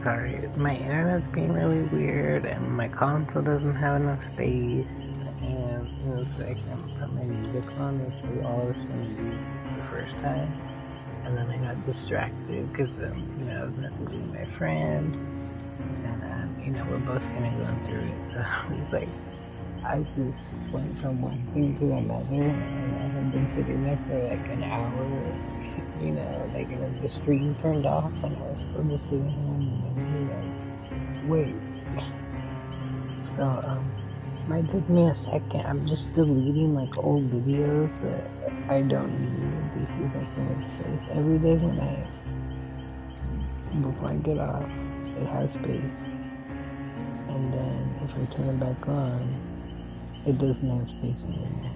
sorry, my internet's being really weird, and my console doesn't have enough space, and it was like I'm putting my music on, which was all I was going to do the first time, and then I got distracted because I was messaging my friend, and we're both kind of going through it, so it's like I just went from one thing to another, and I had been sitting there for like an hour, the stream turned off, and I was still just sitting here in the menu, like, wait. So, might take me a second. I'm just deleting like old videos that I don't need. These things like to make space. Every day before I get off, it has space. And then if I turn it back on, it doesn't have space anymore.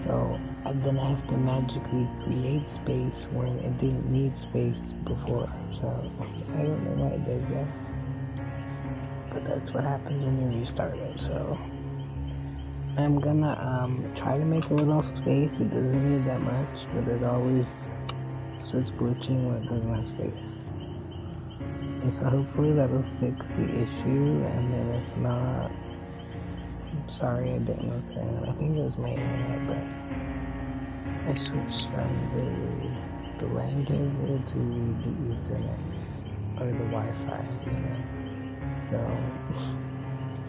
So then I have to magically create space when it didn't need space before. So I don't know why it does that. But that's what happens when you restart it. So I'm gonna try to make a little space. It doesn't need that much, but it always starts glitching when it doesn't have space. And so hopefully that'll fix the issue, and then if not, sorry, I didn't know what's going on. I think it was my internet, but I switched from the LAN cable to the Ethernet, or the Wi-Fi, So,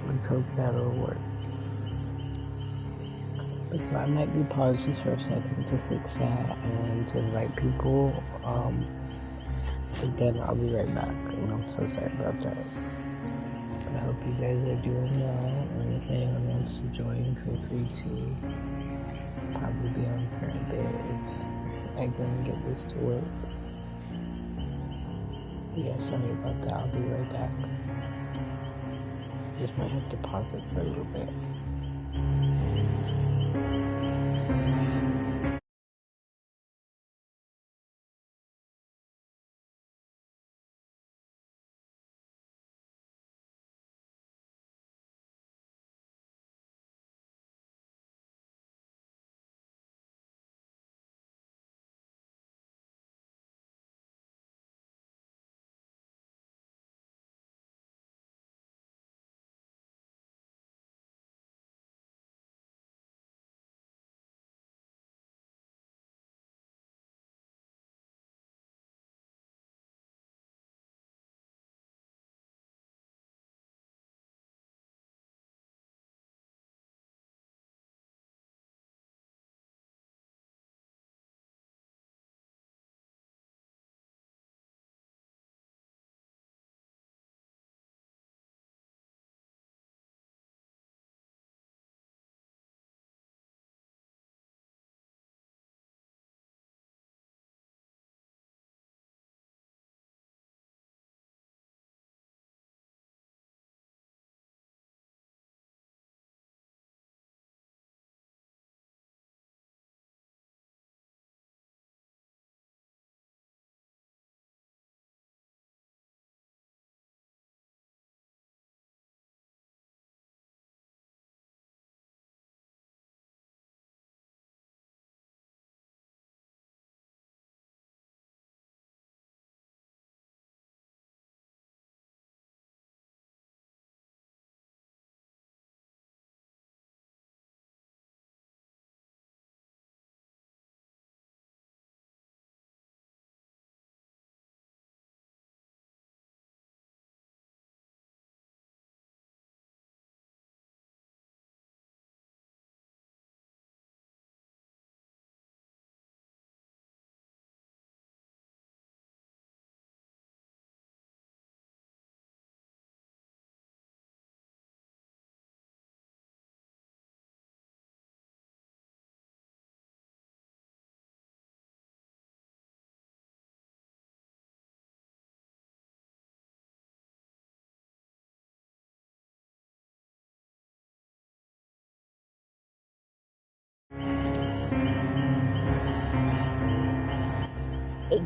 let's hope that'll work. But so I might be paused just for a second to fix that and to invite people, but then I'll be right back, and I'm so sorry about that. But I hope you guys are doing well, and if anyone wants to join, feel free to. Probably be on for a bit if I can get this to work. Yeah, sorry about that, I'll be right back. Just might have to pause it for a little bit.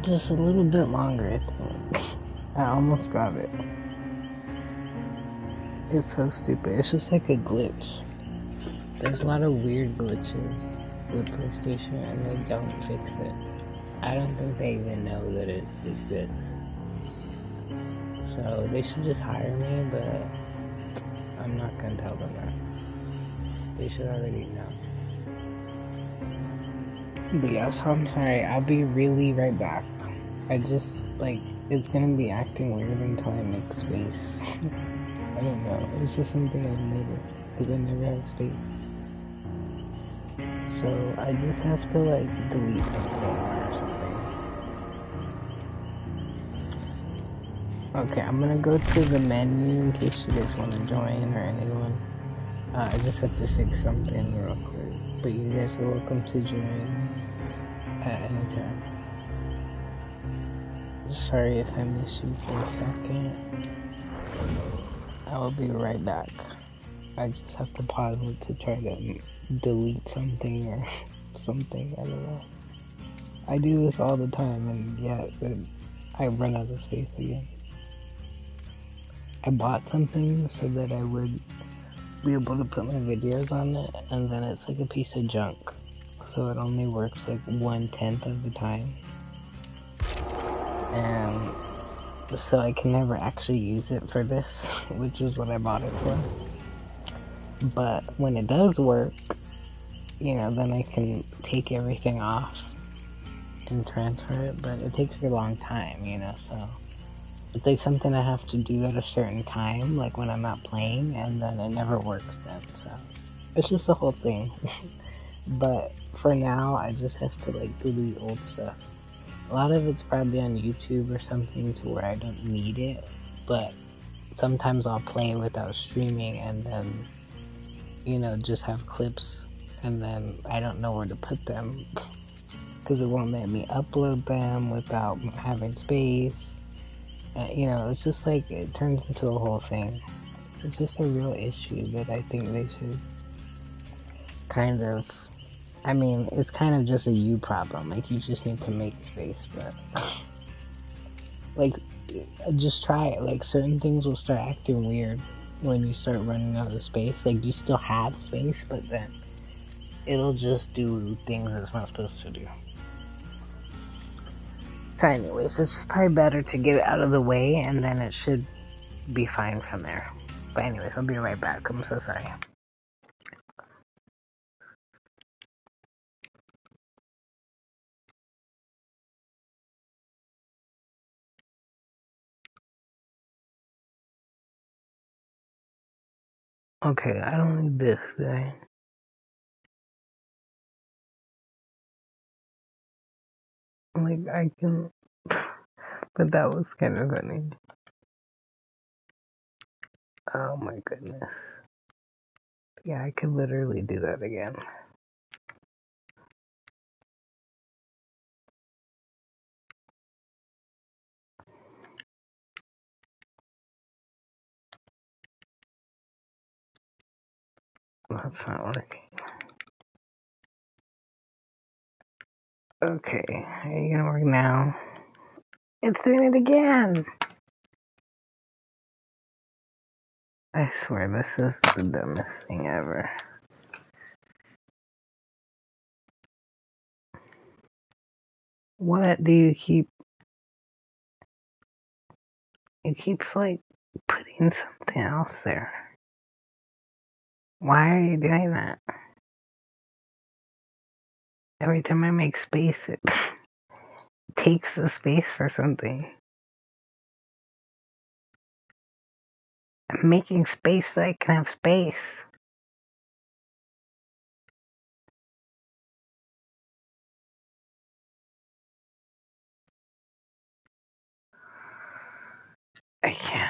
Just a little bit longer, I think. I almost got it. It's so stupid. It's just like a glitch. There's a lot of weird glitches with PlayStation, and they don't fix it. I don't think they even know that it exists. So they should just hire me, but I'm not gonna tell them that. They should already know. But yeah, so I'm sorry. I'll be really right back. I just, like, it's gonna be acting weird until I make space. I don't know. It's just something I've noticed. Because I never have space. So I just have to, like, delete something or something. Okay, I'm gonna go to the menu in case you guys want to join or anyone. I just have to fix something real quick. But you guys are welcome to join at any time. Sorry if I miss you for a second. I will be right back. I just have to pause it to try to delete something or something. I don't know. I do this all the time, and yeah, I run out of space again. I bought something so that I would be able to put my videos on it, and then it's like a piece of junk. So it only works like 1/10 of the time. And so I can never actually use it for this, which is what I bought it for. But when it does work, you know, then I can take everything off and transfer it, but it takes a long time, you know, so it's like something I have to do at a certain time, like when I'm not playing, and then it never works then, so it's just the whole thing. But for now, I just have to like delete old stuff. A lot of it's probably on YouTube or something to where I don't need it, but sometimes I'll play without streaming and then, you know, just have clips and then I don't know where to put them because it won't let me upload them without having space. You know, it's just like it turns into a whole thing. It's just a real issue that I think they should kind of. I mean, it's kind of just a you problem. Like, you just need to make space, but. Like, just try it. Like, certain things will start acting weird when you start running out of space. Like, you still have space, but then it'll just do things it's not supposed to do. So anyways, it's just probably better to get it out of the way, and then it should be fine from there. But anyways, I'll be right back. I'm so sorry. Okay, I don't need this, do I? Like, I can... But that was kind of funny. Oh my goodness. Yeah, I could literally do that again. That's not working. Okay, are you gonna work now? It's doing it again! I swear, this is the dumbest thing ever. What do you keep... It keeps, like, putting something else there. Why are you doing that? Every time I make space, it takes the space for something. I'm making space so I can have space. I can't.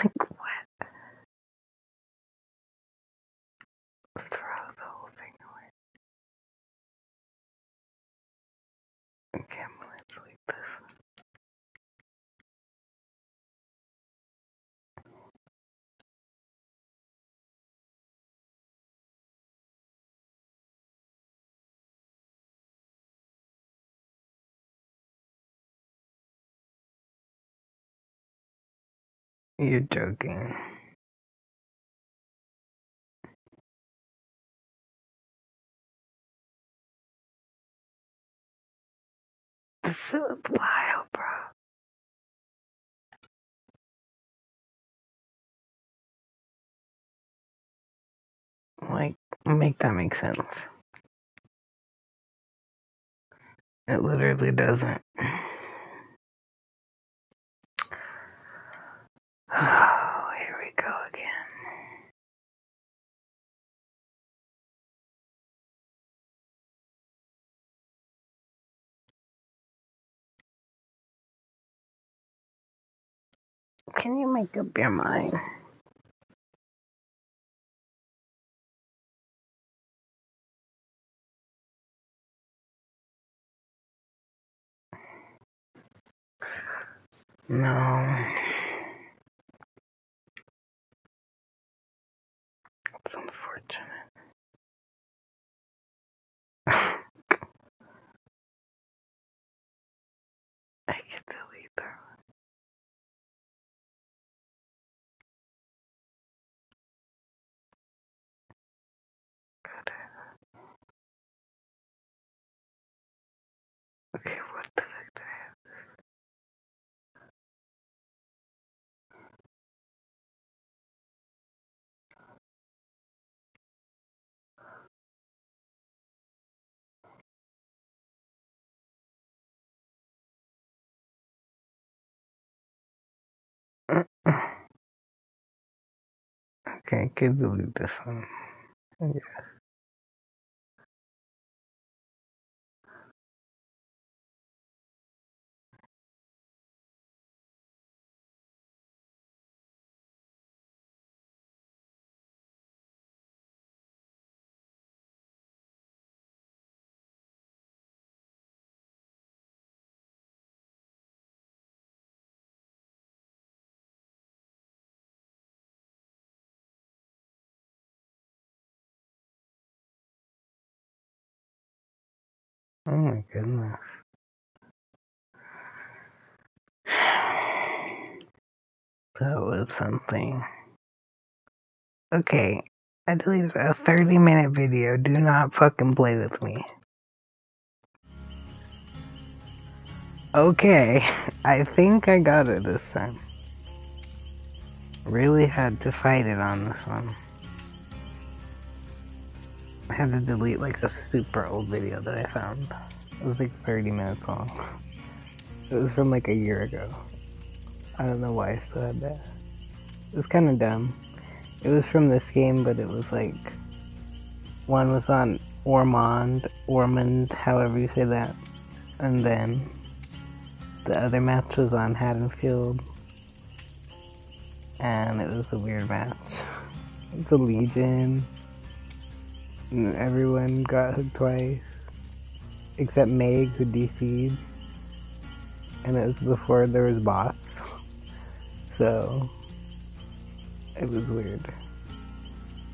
Like, what? Throw the whole thing away. Okay, I'm gonna delete this. You're joking. That shit was wild, bro. Like, make that make sense. It literally doesn't. Oh, here we go again. Can you make up your mind? No. It's unfortunate. I can delete that. Okay, what the heck do I have? Okay, I can delete this one. Yeah. Oh my goodness. That was something. Okay, I deleted a 30-minute video. Do not fucking play with me. Okay, I think I got it this time. Really had to fight it on this one. I had to delete like a super old video that I found. It was like 30 minutes long. It was from like a year ago. I don't know why I still had that. It was kind of dumb. It was from this game, but it was like, one was on Ormond, however you say that. And then the other match was on Haddonfield. And it was a weird match. It was a Legion. And everyone got hooked twice. Except Meg, who DC'd. And it was before there was bots. So it was weird.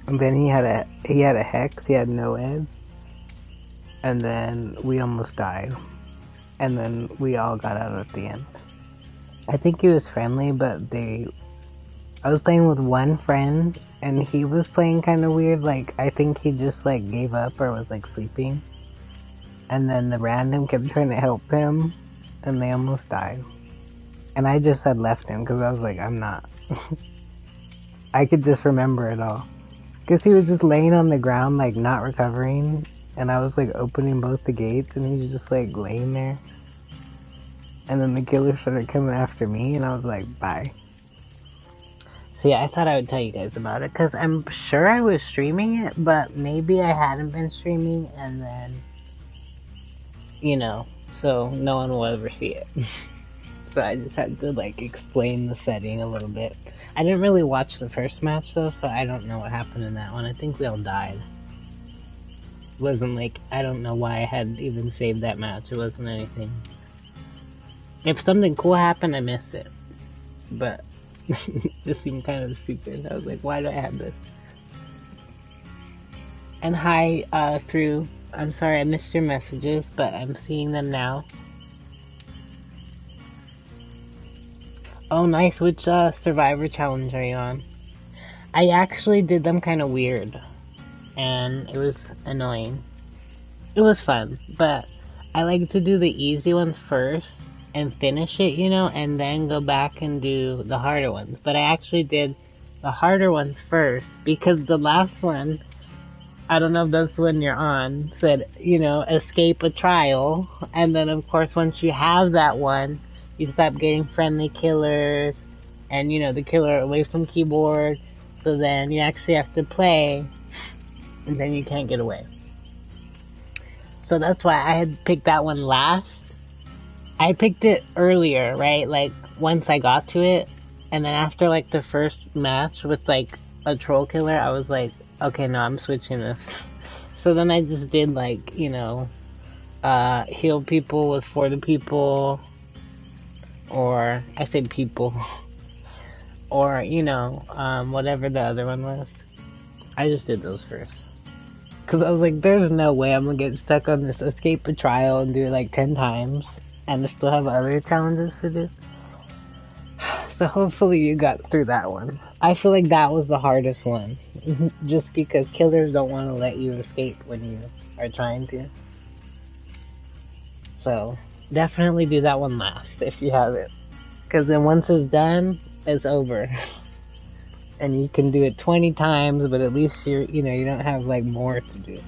And then he had a hex, he had no ed. And then we almost died. And then we all got out at the end. I think he was friendly, but I was playing with one friend, and he was playing kind of weird. Like, I think he just, like, gave up or was, like, sleeping. And then the random kept trying to help him, and they almost died. And I just had left him, because I was like, I'm not. I could just remember it all. Because he was just laying on the ground, like, not recovering, and I was, like, opening both the gates, and he was just, like, laying there. And then the killer started coming after me, and I was like, bye. So yeah, I thought I would tell you guys about it, because I'm sure I was streaming it, but maybe I hadn't been streaming, and then, you know, so no one will ever see it. So I just had to, like, explain the setting a little bit. I didn't really watch the first match, though, so I don't know what happened in that one. I think we all died. It wasn't like, I don't know why I had even saved that match. It wasn't anything. If something cool happened, I missed it. But it just seemed kind of stupid. I was like, why do I have this? And hi, through. I'm sorry I missed your messages, but I'm seeing them now. Oh, nice. Which Survivor challenge are you on? I actually did them kind of weird, and it was annoying. It was fun, but I like to do the easy ones first and finish it, you know, and then go back and do the harder ones. But I actually did the harder ones first because the last one, I don't know if that's when you're on, said, you know, escape a trial. And then, of course, once you have that one, you stop getting friendly killers and, you know, the killer away from keyboard. So then you actually have to play and then you can't get away. So that's why I had picked that one last. I picked it earlier, right? Like, once I got to it. And then after, like, the first match with, like, a troll killer, I was like, okay, no, I'm switching this. So then I just did, like, you know, heal people with for the people. Or, I said people. Or, you know, whatever the other one was. I just did those first. Because I was like, there's no way I'm gonna get stuck on this escape a trial and do it like 10 times. And still have other challenges to do. So hopefully you got through that one. I feel like that was the hardest one. Just because killers don't want to let you escape when you are trying to. So definitely do that one last if you have it. Because then once it's done, it's over. And you can do it 20 times, but at least you know, you don't have like more to do.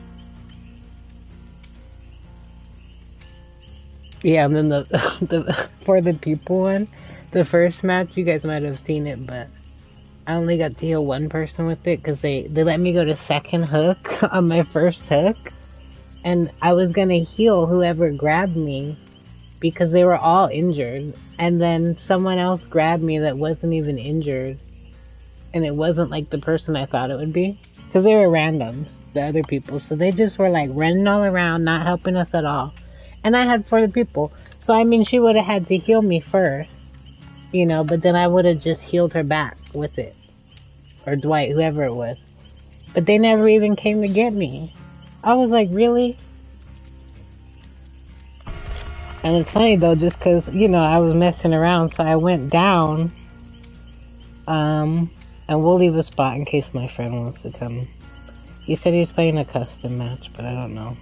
Yeah, and then the for the people one, the first match, you guys might have seen it, but I only got to heal one person with it because they let me go to second hook on my first hook. And I was gonna heal whoever grabbed me because they were all injured. And then someone else grabbed me that wasn't even injured. And it wasn't like the person I thought it would be. Because they were randoms, the other people. So they just were like running all around, not helping us at all. And I had for the people. So I mean, she would have had to heal me first. You know, but then I would have just healed her back with it. Or Dwight, whoever it was. But they never even came to get me. I was like, really? And it's funny though, just cause, you know, I was messing around, so I went down. And we'll leave a spot in case my friend wants to come. He said he's playing a custom match, but I don't know.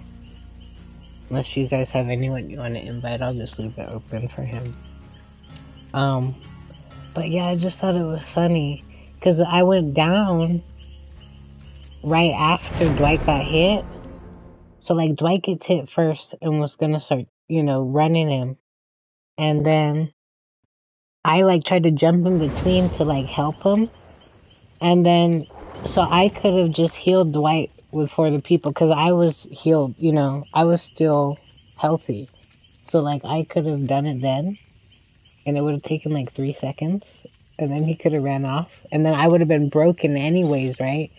Unless you guys have anyone you want to invite, I'll just leave it open for him. But yeah, I just thought it was funny. Cause I went down right after Dwight got hit. So like Dwight gets hit first and was gonna start, you know, running him. And then I like tried to jump in between to like help him. And then, so I could have just healed Dwight with for the people because I was healed, you know, I was still healthy. So like I could have done it then and it would have taken like 3 seconds and then he could have ran off and then I would have been broken anyways, right?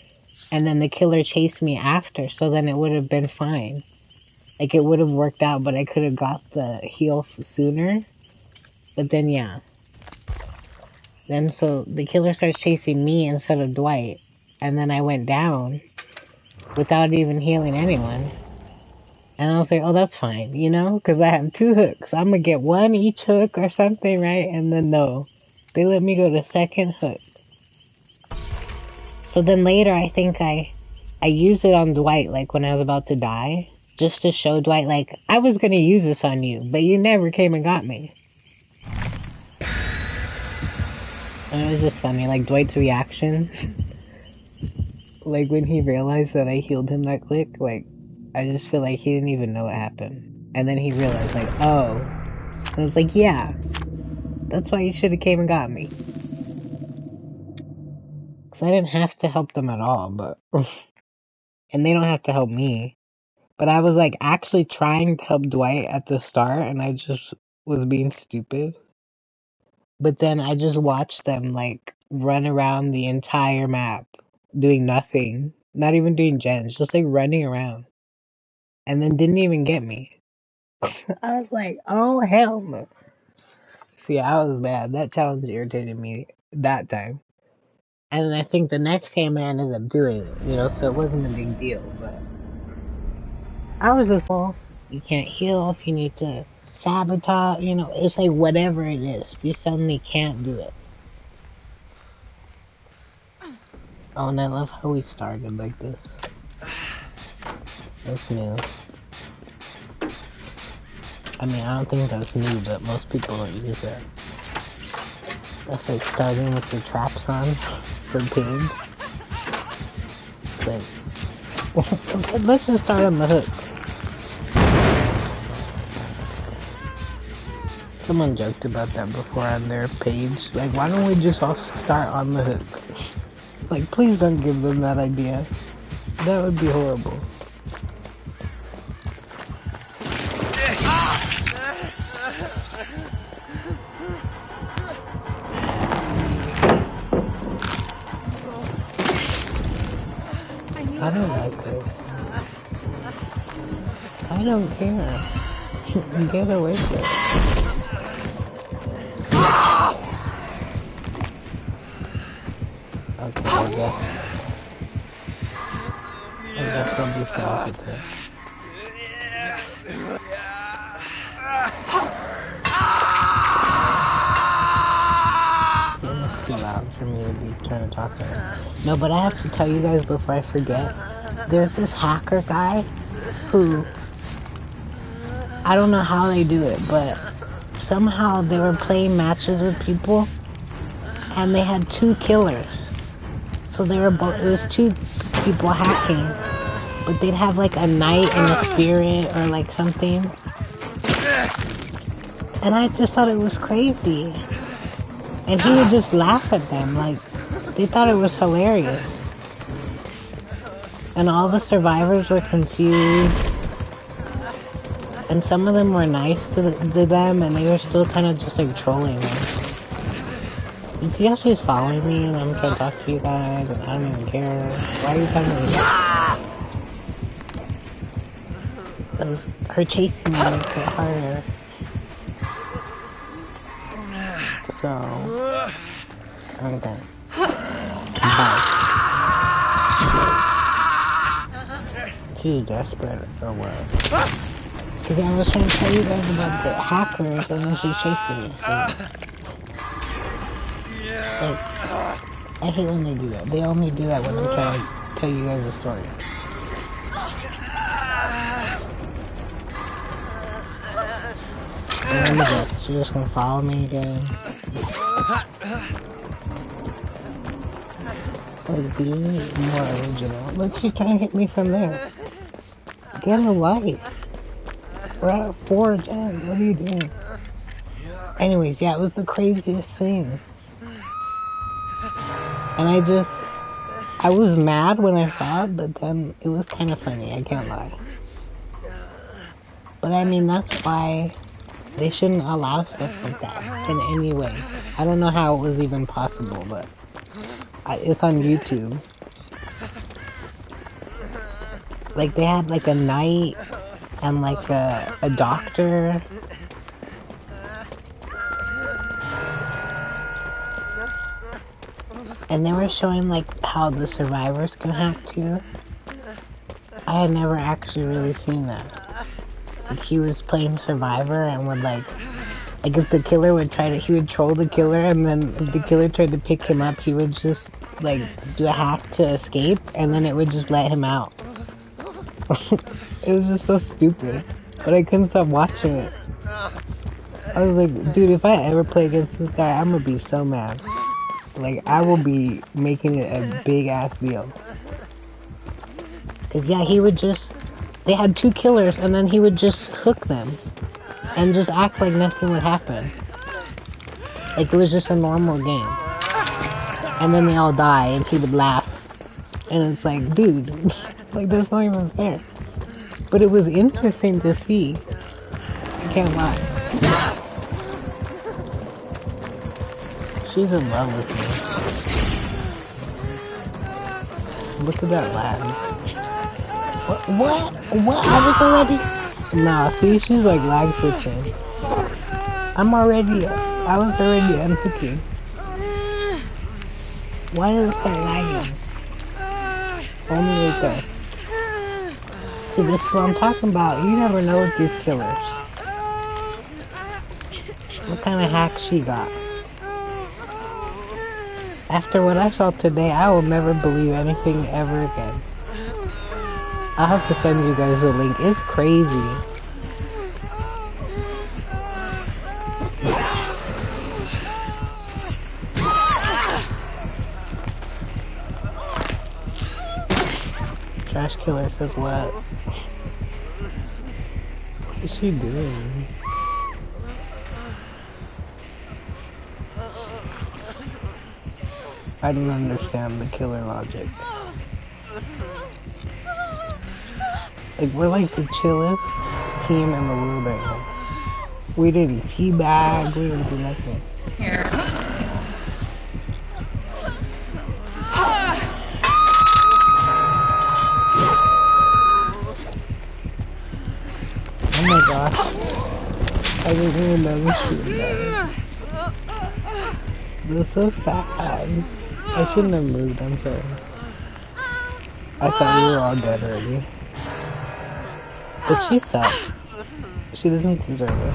And then the killer chased me after, so then it would have been fine. Like it would have worked out, but I could have got the heal sooner. But then yeah. Then so the killer starts chasing me instead of Dwight. And then I went down without even healing anyone. And I was like, oh, that's fine, you know? Because I have 2 hooks. I'm going to get 1 each hook or something, right? And then no. They let me go to second hook. So then later I think I used it on Dwight, like when I was about to die. Just to show Dwight, like, I was going to use this on you. But you never came and got me. And it was just funny, like Dwight's reaction. Like when he realized that I healed him that quick, like I just feel like he didn't even know what happened. And then he realized like, oh. And I was like, yeah. That's why you should have came and got me. Cause I didn't have to help them at all, but and they don't have to help me. But I was like actually trying to help Dwight at the start and I just was being stupid. But then I just watched them like run around the entire map doing nothing. Not even doing gens, just like running around. And then didn't even get me. I was like, oh hell no. See, I was bad. That challenge irritated me that time. And then I think the next game I ended up doing it, you know, so it wasn't a big deal, but I was just, well, you can't heal if you need to sabotage, you know, it's like whatever it is, you suddenly can't do it. Oh, and I love how we started like this. That's new. I mean, I don't think that's new, but most people don't use that. That's like starting with your traps on for pig. It's like, let's just start on the hook. Someone joked about that before on their page. Like, why don't we just all start on the hook? Like, please don't give them that idea. That would be horrible. I don't like this. I don't care. Get away from it. Okay, I guess I'll be fine with it. It's too loud for me to be trying to talk right. No, but I have to tell you guys before I forget. There's this hacker guy who, I don't know how they do it, but somehow they were playing matches with people and they had 2 killers. So they were both, it was 2 people hacking, but they'd have like a knight and a spirit or like something. And I just thought it was crazy. And he would just laugh at them, like, they thought it was hilarious. And all the survivors were confused. And some of them were nice to them, and they were still kind of just like trolling them. You see how she's following me, and I'm trying to talk to you guys, and I don't even care. Why are you talking to me? Her chasing me makes it harder. So, okay. Bye. She's desperate or what? Because I was trying to tell you guys about the hackers and then she's chasing me. So. Like, I hate when they do that. They only do that when I'm trying to tell you guys a story. And look at this. She's just gonna follow me again. Like, be more original. Look, she's trying to hit me from there. Get a life. We're at 4 again. What are you doing? Anyways, yeah, it was the craziest thing. And I was mad when I saw it, but then it was kind of funny, I can't lie. But I mean, that's why they shouldn't allow stuff like that in any way. I don't know how it was even possible, but it's on YouTube. Like, they had like a knight and like a doctor. And they were showing like how the survivors can hack too. I had never actually really seen that. Like, he was playing Survivor and would like if the killer would he would troll the killer, and then if the killer tried to pick him up, he would just like do a hack to escape, and then it would just let him out. It was just so stupid, but I couldn't stop watching it. I was like, dude, if I ever play against this guy, I'm gonna be so mad. Like, I will be making it a big ass deal. Cause yeah, he would just, they had 2 killers and then he would just hook them. And just act like nothing would happen. Like it was just a normal game. And then they all die and he would laugh. And it's like, dude, like that's not even fair. But it was interesting to see. I can't lie. She's in love with me. Look at that lag. What? I was already... Nah, see, she's like lag switching. I was already unpicking. Why did it start lagging? Only right there. See, this is what I'm talking about. You never know with these killers. What kind of hack she got? After what I saw today, I will never believe anything ever again. I'll have to send you guys the link. It's crazy. killer says what? What is she doing? I don't understand the killer logic. Like, we're like the chillest team in the world right now. We didn't teabag, we didn't do nothing. Here. Oh my gosh. I didn't even notice you there. This is so sad. I shouldn't have moved, I'm sorry. I thought we were all dead already. But she sucks. She doesn't deserve it.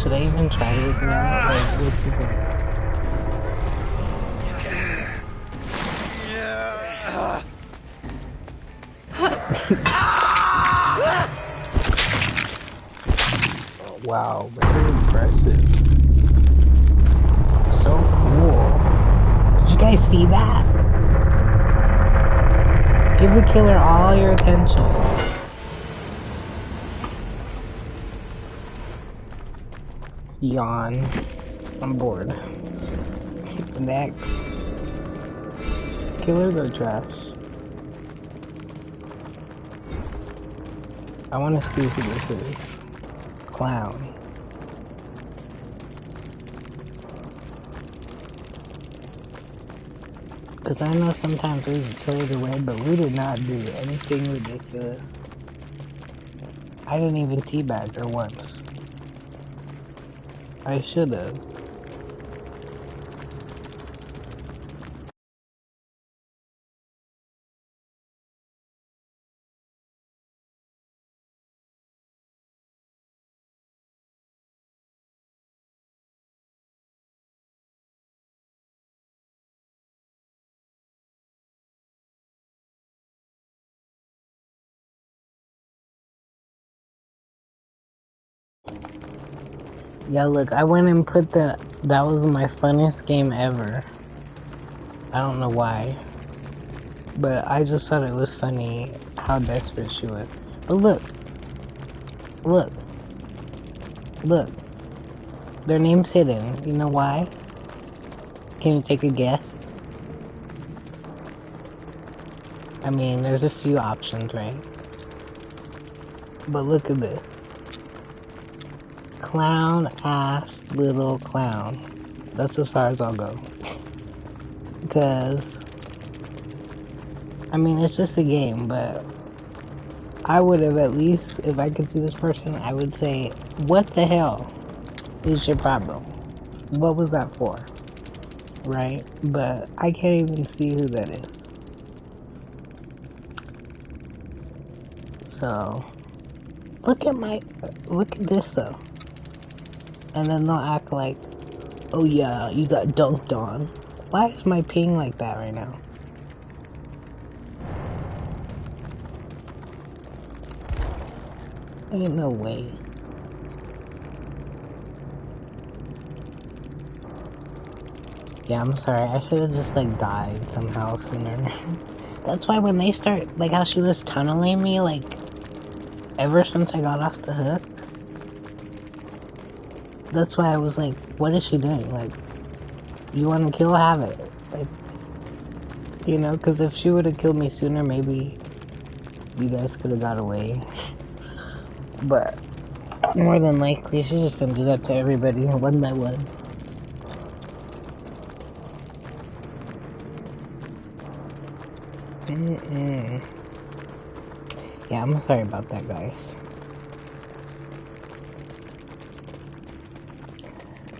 Should I even try to get her out? Like, what's the point? Oh, wow, very impressive. So cool. Did you guys see that? Give the killer all your attention. Yawn. I'm bored. Next. Killers are trash. I want to see who this is. Clown. Because I know sometimes we killed away, but we did not do anything ridiculous. I didn't even teabag her once. I should have. Yeah, look, I went and put that was my funniest game ever. I don't know why. But I just thought it was funny how desperate she was. But look. Look. Look. Their name's hidden. You know why? Can you take a guess? I mean, there's a few options, right? But look at this. Clown ass little clown. That's as far as I'll go. Because, I mean, it's just a game, but I would have at least, if I could see this person, I would say, what the hell is your problem? What was that for? Right? But I can't even see who that is. So, look at this though. And then they'll act like, oh yeah, you got dunked on. Why is my ping like that right now? Ain't no way. Yeah, I'm sorry. I should have just like died somehow sooner. That's why when they start, like how she was tunneling me, like ever since I got off the hook. That's why I was like, what is she doing? Like, you want to kill, have it. Like, you know, because if she would have killed me sooner, maybe you guys could have got away. But more than likely, she's just gonna do that to everybody one by one. Yeah, I'm sorry about that, guys.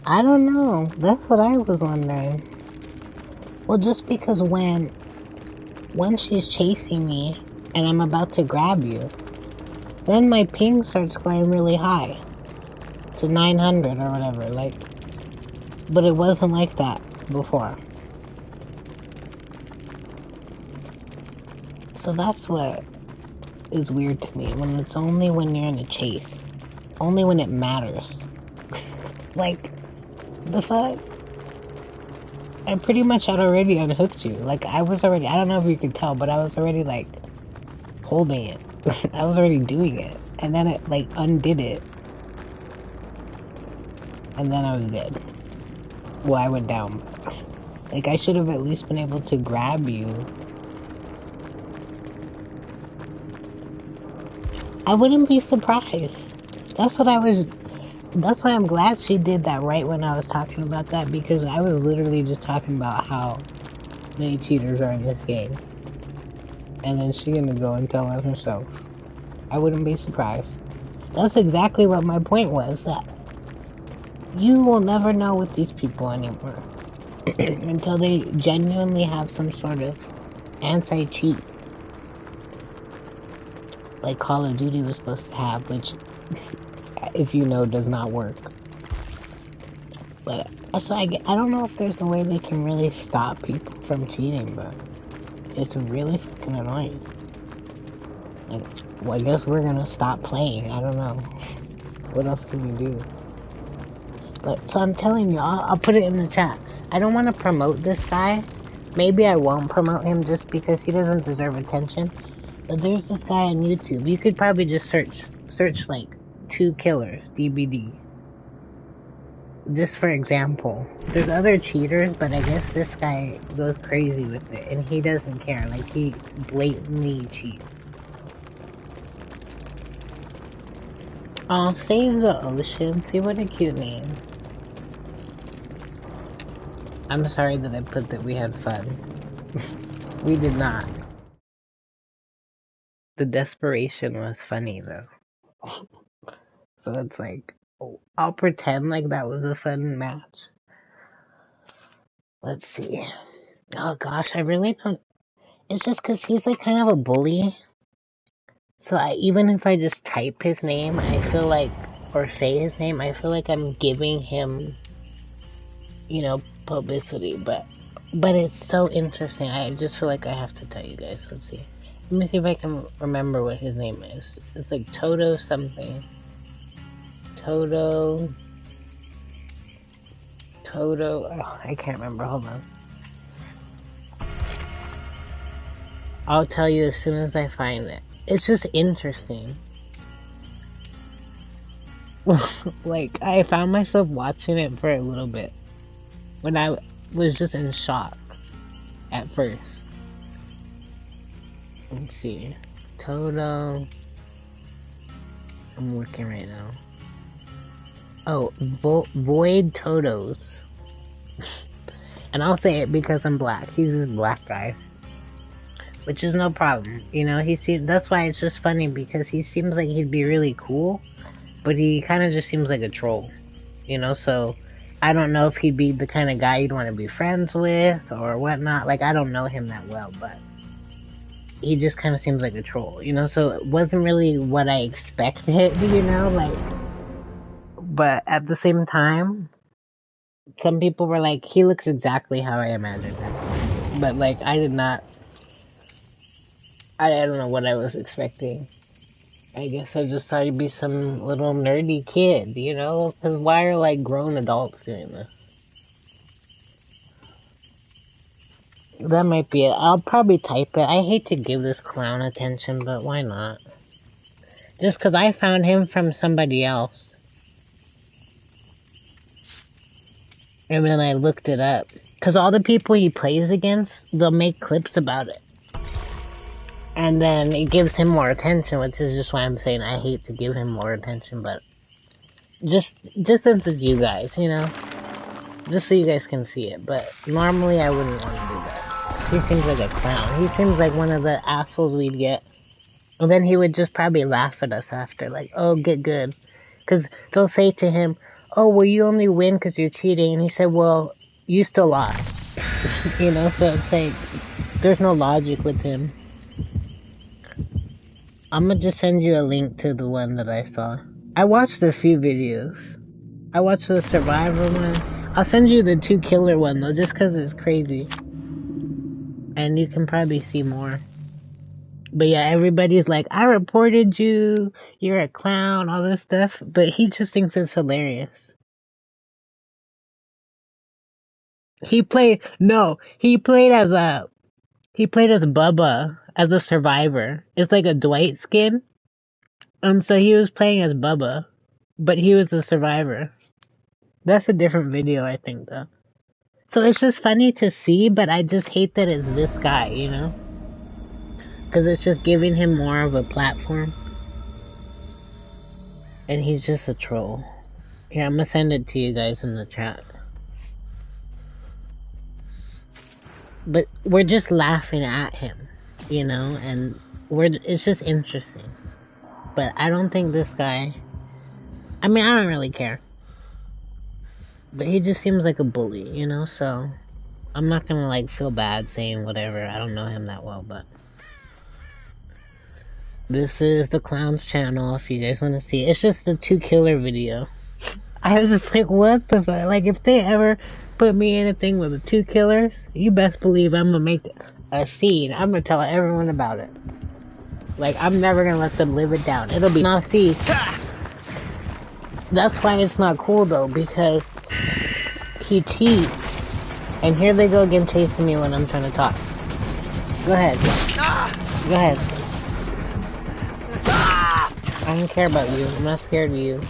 I don't know. That's what I was wondering. Well, just because when she's chasing me and I'm about to grab you, then my ping starts going really high to 900 or whatever. Like, but it wasn't like that before. So that's what is weird to me. When it's only when you're in a chase, only when it matters. Like, the fuck? I pretty much had already unhooked you. Like, I was already, I don't know if you could tell, but I was already, like, holding it. I was already doing it. And then it, like, undid it. And then I was dead. Well, I went down. Like, I should have at least been able to grab you. I wouldn't be surprised. That's what I was... That's why I'm glad she did that right when I was talking about that, because I was literally just talking about how many cheaters are in this game. And then she's gonna go and tell us herself. I wouldn't be surprised. That's exactly what my point was, that you will never know with these people anymore. Until they genuinely have some sort of anti-cheat. Like Call of Duty was supposed to have, which, if you know, does not work. But, so I don't know if there's a way they can really stop people from cheating, but it's really fucking annoying. Like, well, I guess we're gonna stop playing, I don't know. What else can we do? But, so I'm telling you, I'll put it in the chat. I don't want to promote this guy. Maybe I won't promote him just because he doesn't deserve attention. But there's this guy on YouTube. You could probably just search like 2 killers, DBD. Just for example. There's other cheaters, but I guess this guy goes crazy with it. And he doesn't care. Like, he blatantly cheats. Oh, Save the Ocean. See, what a cute name. I'm sorry that I put that we had fun. We did not. The desperation was funny, though. So it's like, I'll pretend like that was a fun match. Let's see. Oh gosh, I really don't... It's just because he's like kind of a bully. So even if I just type his name, I feel like, or say his name, I feel like I'm giving him, you know, publicity. But it's so interesting. I just feel like I have to tell you guys. Let's see. Let me see if I can remember what his name is. It's like Toto something. Toto. Oh, I can't remember. Hold on. I'll tell you as soon as I find it. It's just interesting. Like, I found myself watching it for a little bit when I was just in shock at first. Let's see. Toto. I'm working right now. Oh, Void Totos. And I'll say it because I'm black. He's this black guy. Which is no problem. You know, that's why it's just funny, because he seems like he'd be really cool, but he kind of just seems like a troll. You know, so I don't know if he'd be the kind of guy you'd want to be friends with or whatnot. Like, I don't know him that well, but he just kind of seems like a troll, you know, so it wasn't really what I expected, you know, like, but at the same time, some people were like, he looks exactly how I imagined him, but like, I don't know what I was expecting. I guess I just thought he'd be some little nerdy kid, you know, because why are like grown adults doing this? That might be it. I'll probably type it. I hate to give this clown attention, but why not? Just because I found him from somebody else. And then I looked it up. Because all the people he plays against, they'll make clips about it. And then it gives him more attention, which is just why I'm saying I hate to give him more attention, but just since it's you guys, you know? Just so you guys can see it, but normally I wouldn't want to do that. He seems like a clown. He seems like one of the assholes we'd get. And then he would just probably laugh at us after, like, oh, get good. Because they'll say to him, oh, well, you only win because you're cheating. And he said, well, you still lost. You know, so it's like, there's no logic with him. I'm gonna just send you a link to the one that I saw. I watched a few videos. I watched the Survivor one. I'll send you the 2 killer one, though, just because it's crazy. And you can probably see more. But yeah, everybody's like, I reported you, you're a clown, all this stuff. But he just thinks it's hilarious. he played as Bubba, as a survivor. It's like a Dwight skin. So he was playing as Bubba, but he was a survivor. That's a different video, I think, though. So it's just funny to see, but I just hate that it's this guy, you know? Because it's just giving him more of a platform. And he's just a troll. Here, I'm gonna send it to you guys in the chat. But we're just laughing at him, you know? And it's just interesting. But I don't think this guy... I mean, I don't really care. But he just seems like a bully, you know? So, I'm not gonna, like, feel bad saying whatever. I don't know him that well, but... This is the Clown's channel, if you guys want to see. It's just a 2-killer video. I was just like, what the fuck? Like, if they ever put me in a thing with the 2 killers, you best believe I'm gonna make a scene. I'm gonna tell everyone about it. Like, I'm never gonna let them live it down. It'll be... Now, see... That's why it's not cool, though, because... he cheats. And here they go again chasing me when I'm trying to talk. Go ahead. Go ahead. I don't care about you. I'm not scared of you.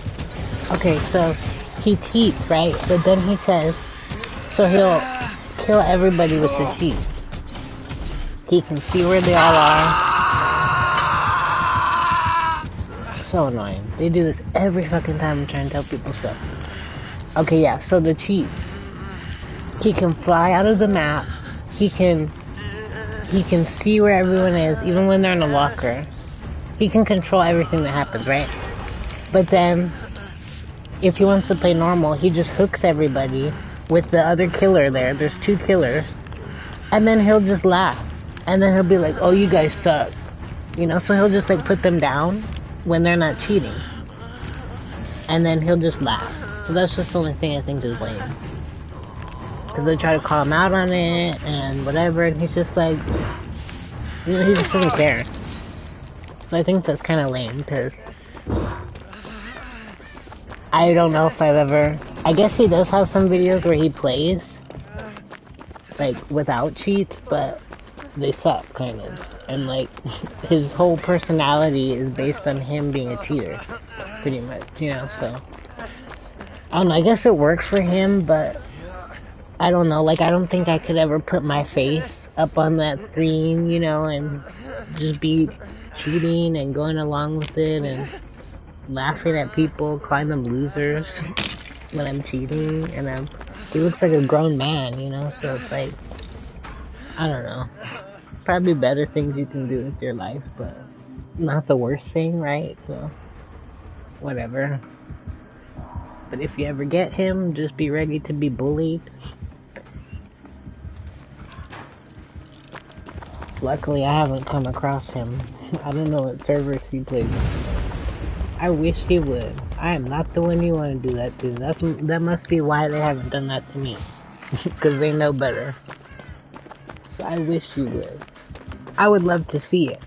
Okay, so he cheats, right? But then he says, so he'll kill everybody with the cheat. He can see where they all are. So annoying. They do this every fucking time I'm trying to tell people stuff. Okay, yeah, so the cheat. He can fly out of the map. He can see where everyone is, even when they're in a locker. He can control everything that happens, right? But then, if he wants to play normal, he just hooks everybody with the other killer there. There's 2 killers. And then he'll just laugh. And then he'll be like, oh, you guys suck. You know, so he'll just like put them down when they're not cheating. And then he'll just laugh. So that's just the only thing I think is lame. Because they try to call him out on it and whatever, and he's just like, you know, he just doesn't care. So I think that's kind of lame, because I don't know if I've ever... I guess he does have some videos where he plays, like, without cheats, but they suck, kind of. And, like, his whole personality is based on him being a cheater, pretty much, you know, so... I don't know, I guess it works for him, but... I don't know, like, I don't think I could ever put my face up on that screen, you know, and just be cheating and going along with it and laughing at people, calling them losers when I'm cheating, and he looks like a grown man, you know, so it's like, I don't know, probably better things you can do with your life, but not the worst thing, right, so, whatever. But if you ever get him, just be ready to be bullied. Luckily, I haven't come across him. I don't know what servers he plays. I wish he would. I am not the one you want to do that to. That must be why they haven't done that to me. Because they know better. So I wish you would. I would love to see it.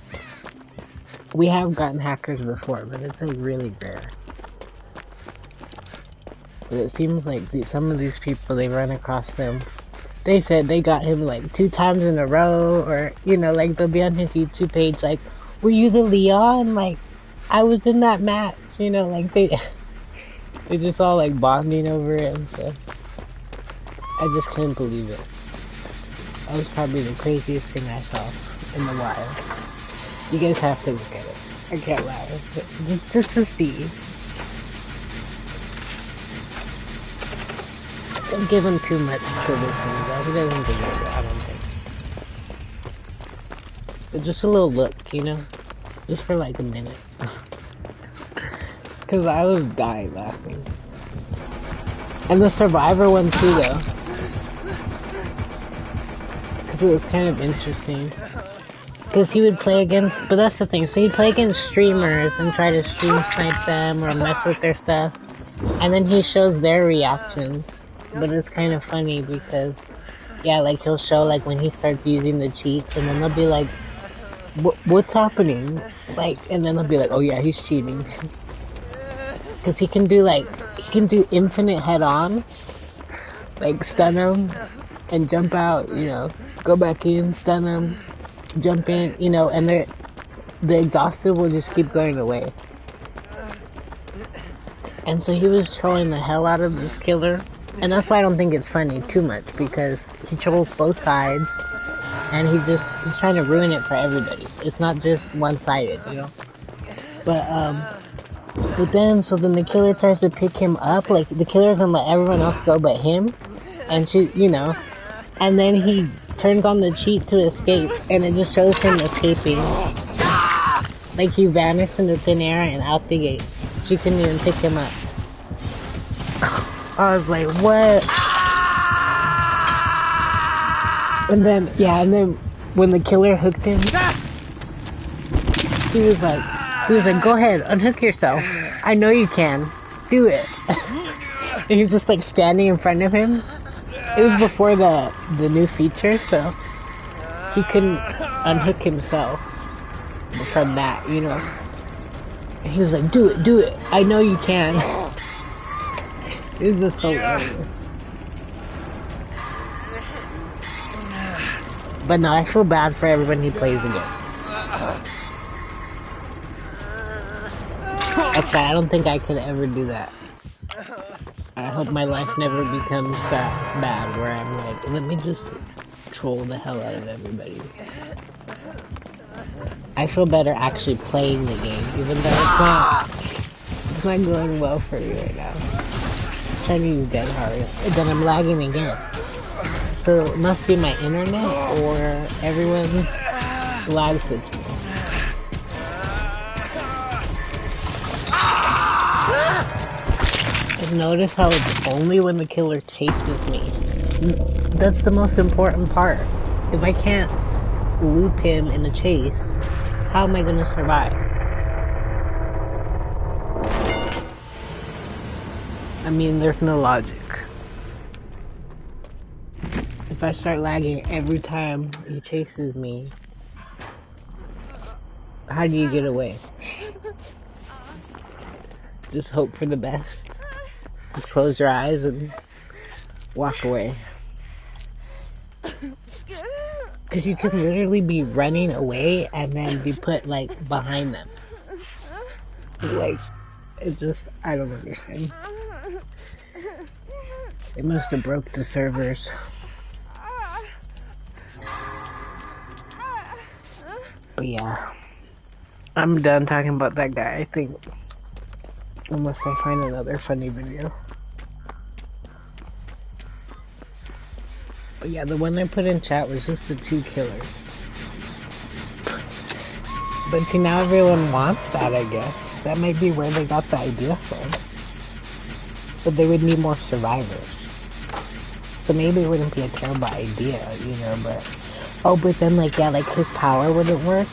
We have gotten hackers before, but it's like really rare. But it seems like some of these people, they run across them. They said they got him like 2 times in a row, or, you know, like they'll be on his YouTube page like, were you the Leon? Like, I was in that match, you know, like they just all like bonding over it and stuff. I just couldn't believe it. That was probably the craziest thing I saw in the wild. You guys have to look at it. I can't lie. Just to see. Don't give him too much publicity, though. He doesn't deserve it, I don't think. But just a little look, you know? Just for like a minute. Because I was dying laughing. And the Survivor one too, though. Because it was kind of interesting. Because he would play against... But that's the thing. So he'd play against streamers and try to stream snipe them or mess with their stuff. And then he shows their reactions. But it's kind of funny because, yeah, like he'll show like when he starts using the cheats, and then they'll be like, what's happening? Like, and then they'll be like, oh yeah, he's cheating. Because he can do infinite head on, like stun him, and jump out, you know, go back in, stun them, jump in, you know, and the exhausted will just keep going away. And so he was trolling the hell out of this killer, and that's why I don't think it's funny too much, because he trolls both sides, and he's trying to ruin it for everybody. It's not just one-sided, you know? But then the killer tries to pick him up, like, the killer doesn't let everyone else go but him, and she, you know, and then he turns on the cheat to escape, and it just shows him escaping. Like, he vanished into thin air and out the gate. She couldn't even pick him up. I was like, what? And then when the killer hooked him, he was like, go ahead, unhook yourself. I know you can. Do it. And he was just like standing in front of him. It was before the new feature, so he couldn't unhook himself from that, you know. And he was like, do it. I know you can. It was just so hilarious. But no, I feel bad for everyone he plays against. That's why I don't think I could ever do that. I hope my life never becomes that bad where I'm like, let me just troll the hell out of everybody. I feel better actually playing the game, even though it's not going well for me right now. I'm trying to use dead hard, and then I'm lagging again. So it must be my internet or everyone's lag switching. And notice how it's only when the killer chases me. That's the most important part. If I can't loop him in a chase, how am I gonna survive? I mean, there's no logic. If I start lagging every time he chases me, how do you get away? Just hope for the best. Just close your eyes and walk away. Because you can literally be running away and then be put, like, behind them. Like, it just, I don't understand. They must have broke the servers. But yeah, I'm done talking about that guy, I think. Unless I find another funny video. But yeah, the one I put in chat was just the 2 killers. But see, now everyone wants that, I guess. That might be where they got the idea from. But they would need more survivors. So maybe it wouldn't be a terrible idea, you know, but... Oh, but then, like, yeah, like, his power wouldn't work.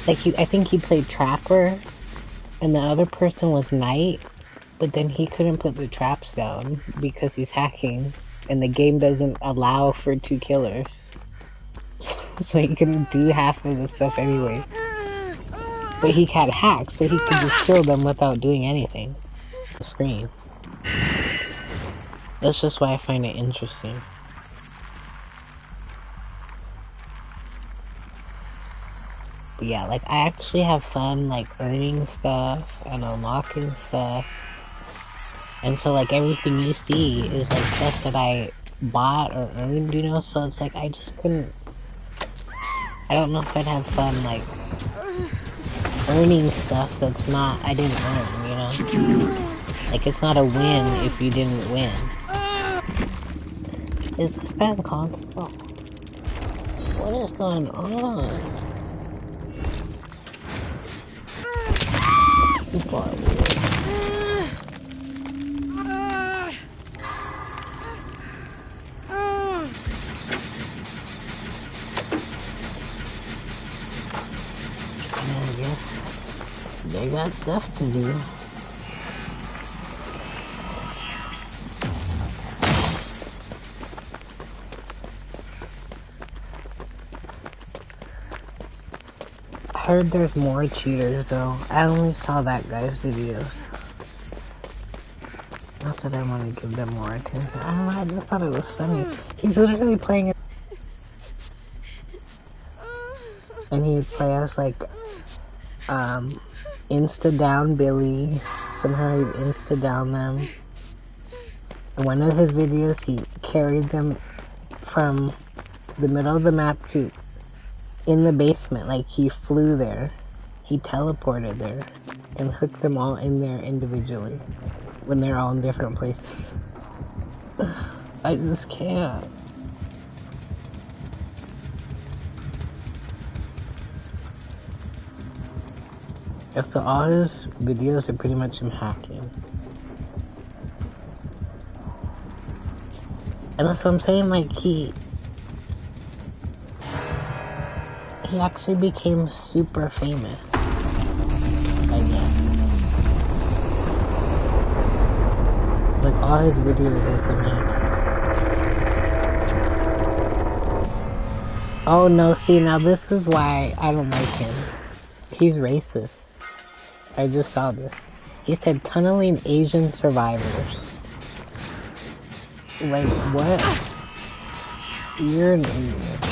Like, I think he played Trapper, and the other person was Knight, but then he couldn't put the traps down because he's hacking, and the game doesn't allow for 2 killers. So he couldn't do half of the stuff anyway. But he had hacks, so he could just kill them without doing anything. Scream. That's just why I find it interesting. But yeah, like, I actually have fun, like, earning stuff and unlocking stuff. And so, like, everything you see is, like, stuff that I bought or earned, you know? So it's like, I just couldn't... I don't know if I'd have fun, like, earning stuff that's not... I didn't earn, you know? Like, it's not a win if you didn't win. Is this bad console? What is going on? People are weird. I guess they got stuff to do. I heard there's more cheaters though. I only saw that guy's videos. Not Not that I want to give them more attention. I don't know, I just thought it was funny. He's literally playing it. And he'd play us like, insta down Billy. Somehow he'd insta down them. In one of his videos, he carried them from the middle of the map to in the basement. Like, he flew there. He teleported there and hooked them all in there individually when they're all in different places. I just can't. Yeah, so all his videos are pretty much him hacking. And that's what I'm saying, like, he actually became super famous, I guess. Like, all his videos is him hacking. Oh no, see, now this is why I don't like him. He's racist. I just saw this. He said tunneling Asian survivors. Like, what? You're an idiot.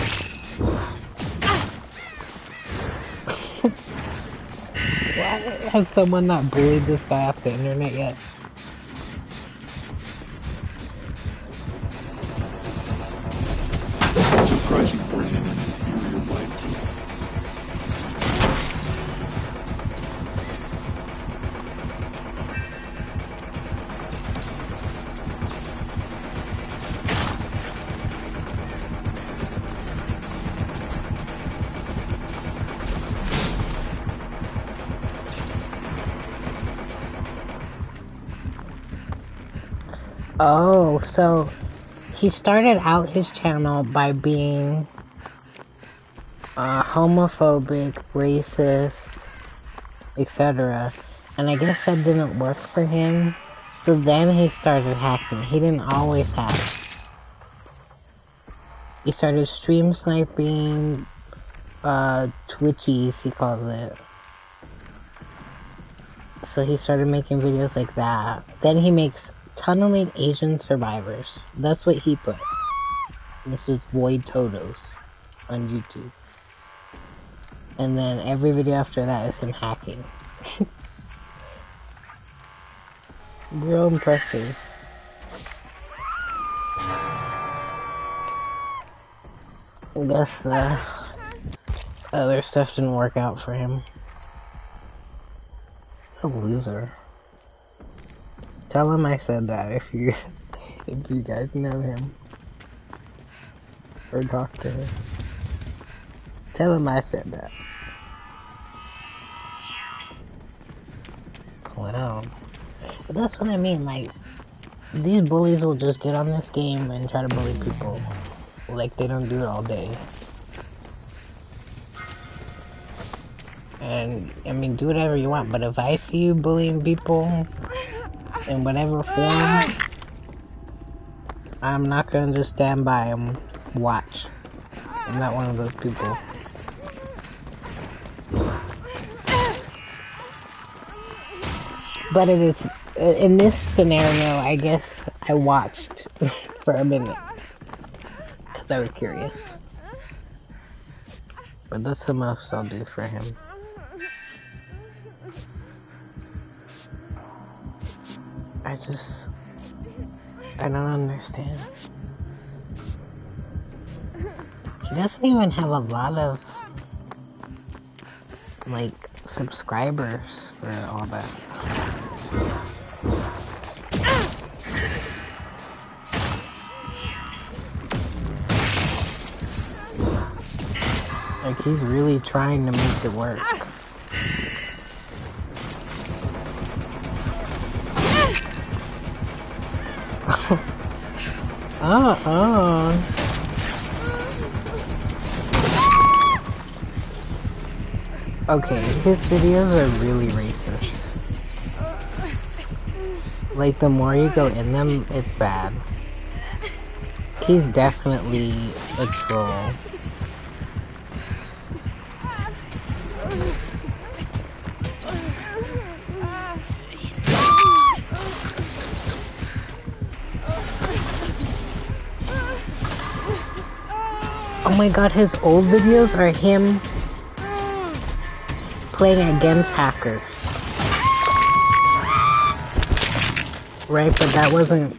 Why has someone not bullied this guy off the internet yet? Surprising for him in inferior life. Oh, so he started out his channel by being homophobic, racist, etc. And I guess that didn't work for him. So then he started hacking. He didn't always hack. He started stream sniping, Twitchies, he calls it. So he started making videos like that. Then he makes tunneling Asian survivors. That's what he put. This is Void Totos on YouTube. And then every video after that is him hacking. Real impressive. I guess the other stuff didn't work out for him. A loser. Tell him I said that if you guys know him. Or talk to him. Tell him I said that. Wow. But that's what I mean, like, these bullies will just get on this game and try to bully people. Like, they don't do it all day. And, I mean, do whatever you want, but if I see you bullying people in whatever form, I'm not gonna just stand by and watch. I'm not one of those people. But it is, in this scenario, I guess I watched for a minute. Because I was curious. But that's the most I'll do for him. I don't understand. He doesn't even have a lot of, like, subscribers for all that. Like, he's really trying to make it work. Okay, his videos are really racist. Like, the more you go in them, it's bad. He's definitely a troll. my god, his old videos are him playing against hackers. Right, but that wasn't...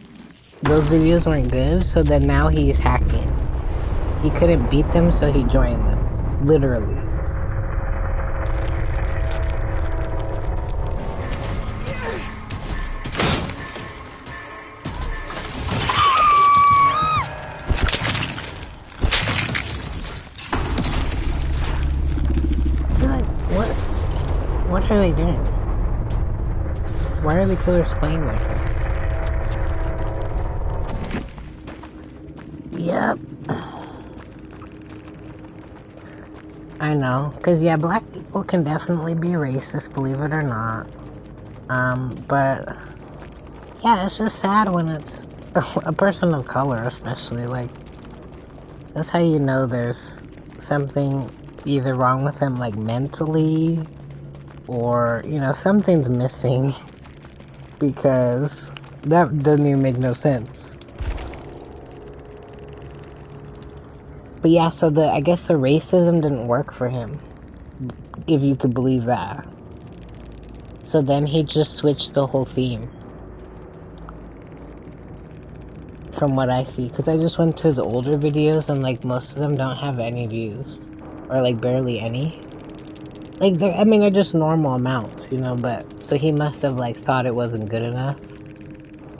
Those videos weren't good, so then now he's hacking. He couldn't beat them, so he joined them. Literally. What are they doing? Why are the killers playing like that? Yep. I know. Because, yeah, black people can definitely be racist, believe it or not. But, yeah, it's just sad when it's a person of color, especially. Like, that's how you know there's something either wrong with them, like, mentally, or, you know, something's missing, because that doesn't even make no sense. But yeah, so I guess the racism didn't work for him, if you could believe that. So then he just switched the whole theme. From what I see, because I just went to his older videos and like most of them don't have any views. Or like barely any. Like, they're just normal amounts, you know, but, so he must have, like, thought it wasn't good enough,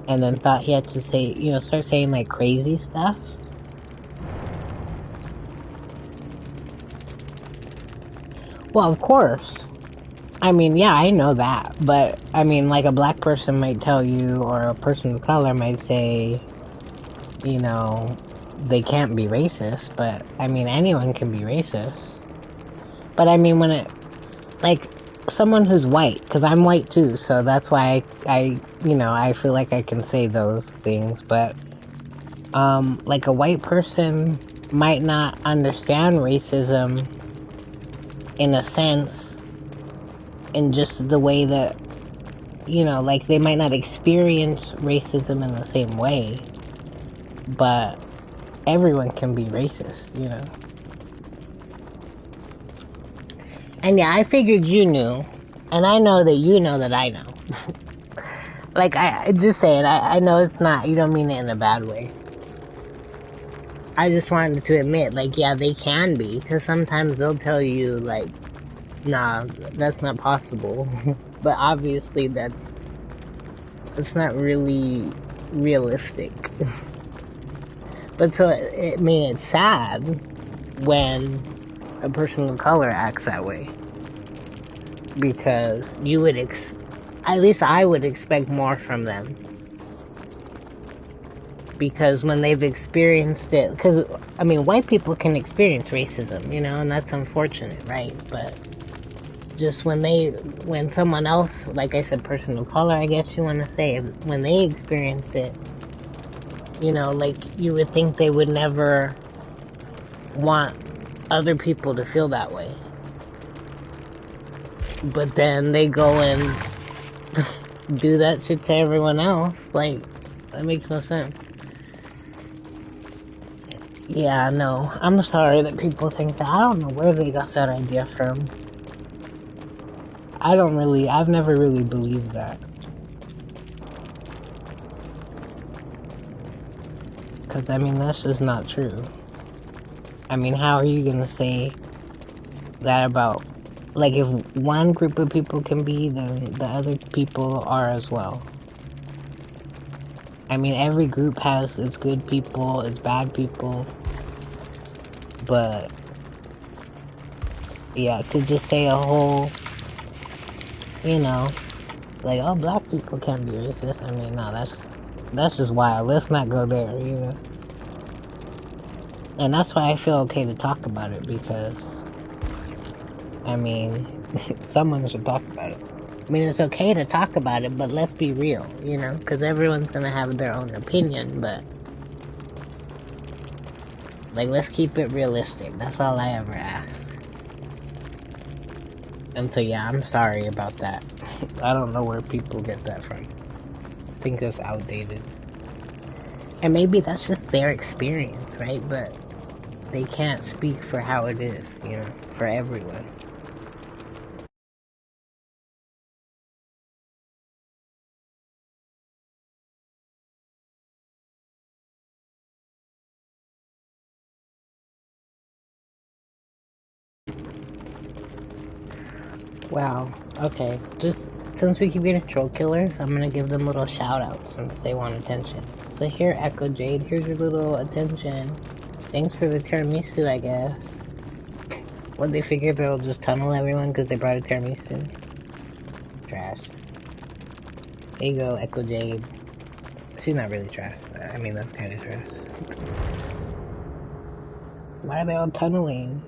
and then thought he had to say, you know, start saying, like, crazy stuff. Well, of course. I mean, yeah, I know that, but, I mean, like, a black person might tell you, or a person of color might say, you know, they can't be racist, but, I mean, anyone can be racist. But, I mean, when it... Like, someone who's white, because I'm white too, so that's why I, you know, I feel like I can say those things, but, like a white person might not understand racism in a sense, in just the way that, you know, like they might not experience racism in the same way, but everyone can be racist, you know. And yeah, I figured you knew. And I know that you know that I know. Like, I just say it. I know it's not, you don't mean it in a bad way. I just wanted to admit, like, yeah, they can be. Because sometimes they'll tell you, like, nah, that's not possible. But obviously it's not really realistic. But so, I mean, it's sad when a person of color acts that way, because you would at least I would expect more from them, because when they've experienced it, because I mean white people can experience racism, you know, and that's unfortunate, right? But just when someone else, like I said, person of color, I guess you want to say, when they experience it, you know, like you would think they would never want other people to feel that way. But then they go and do that shit to everyone else. Like, that makes no sense. Yeah, no. I'm sorry that people think that. I don't know where they got that idea from. I've never really believed that. Because, I mean, that's just not true. I mean, how are you gonna say that about, like, if one group of people can be, then the other people are as well. I mean, every group has its good people, its bad people, but, yeah, to just say a whole, you know, like, oh, black people can't be racist, I mean, no, that's just wild. Let's not go there, you know. And that's why I feel okay to talk about it, because, I mean, someone should talk about it. I mean, it's okay to talk about it, but let's be real, you know? Because everyone's gonna have their own opinion, but, like, let's keep it realistic. That's all I ever ask. And so, yeah, I'm sorry about that. I don't know where people get that from. I think it's outdated. And maybe that's just their experience, right? But they can't speak for how it is, for everyone. Wow. Okay. Just since we keep getting troll killers, I'm gonna give them little shout outs since they want attention. So here, Echo Jade, here's your little attention. Thanks for the tiramisu, I guess. What, they figure they'll just tunnel everyone because they brought a tiramisu? Trash. There you go, Echo Jade. She's not really trash. I mean, that's kind of trash. Why are they all tunneling?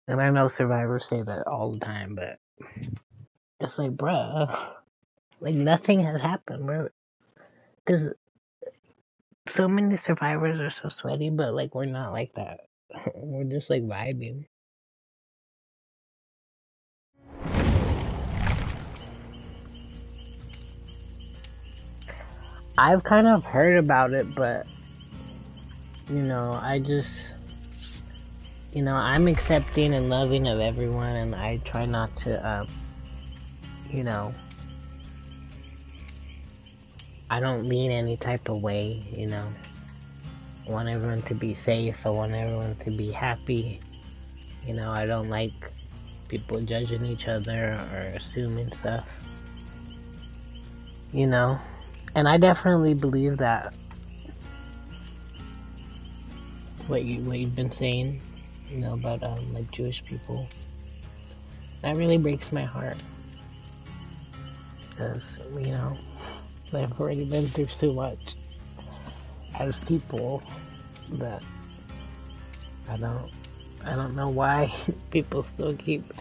And I know survivors say that all the time, but it's like, bruh, like nothing has happened, bro. Because so many survivors are so sweaty, but like we're not like that. We're just like vibing. I've kind of heard about it, but I just, I'm accepting and loving of everyone, and I try not to, I don't lean any type of way, I want everyone to be safe. I want everyone to be happy. I don't like people judging each other or assuming stuff. And I definitely believe that what you've been saying, about like Jewish people. That really breaks my heart because they've already been through so much as people that I don't know why people still keep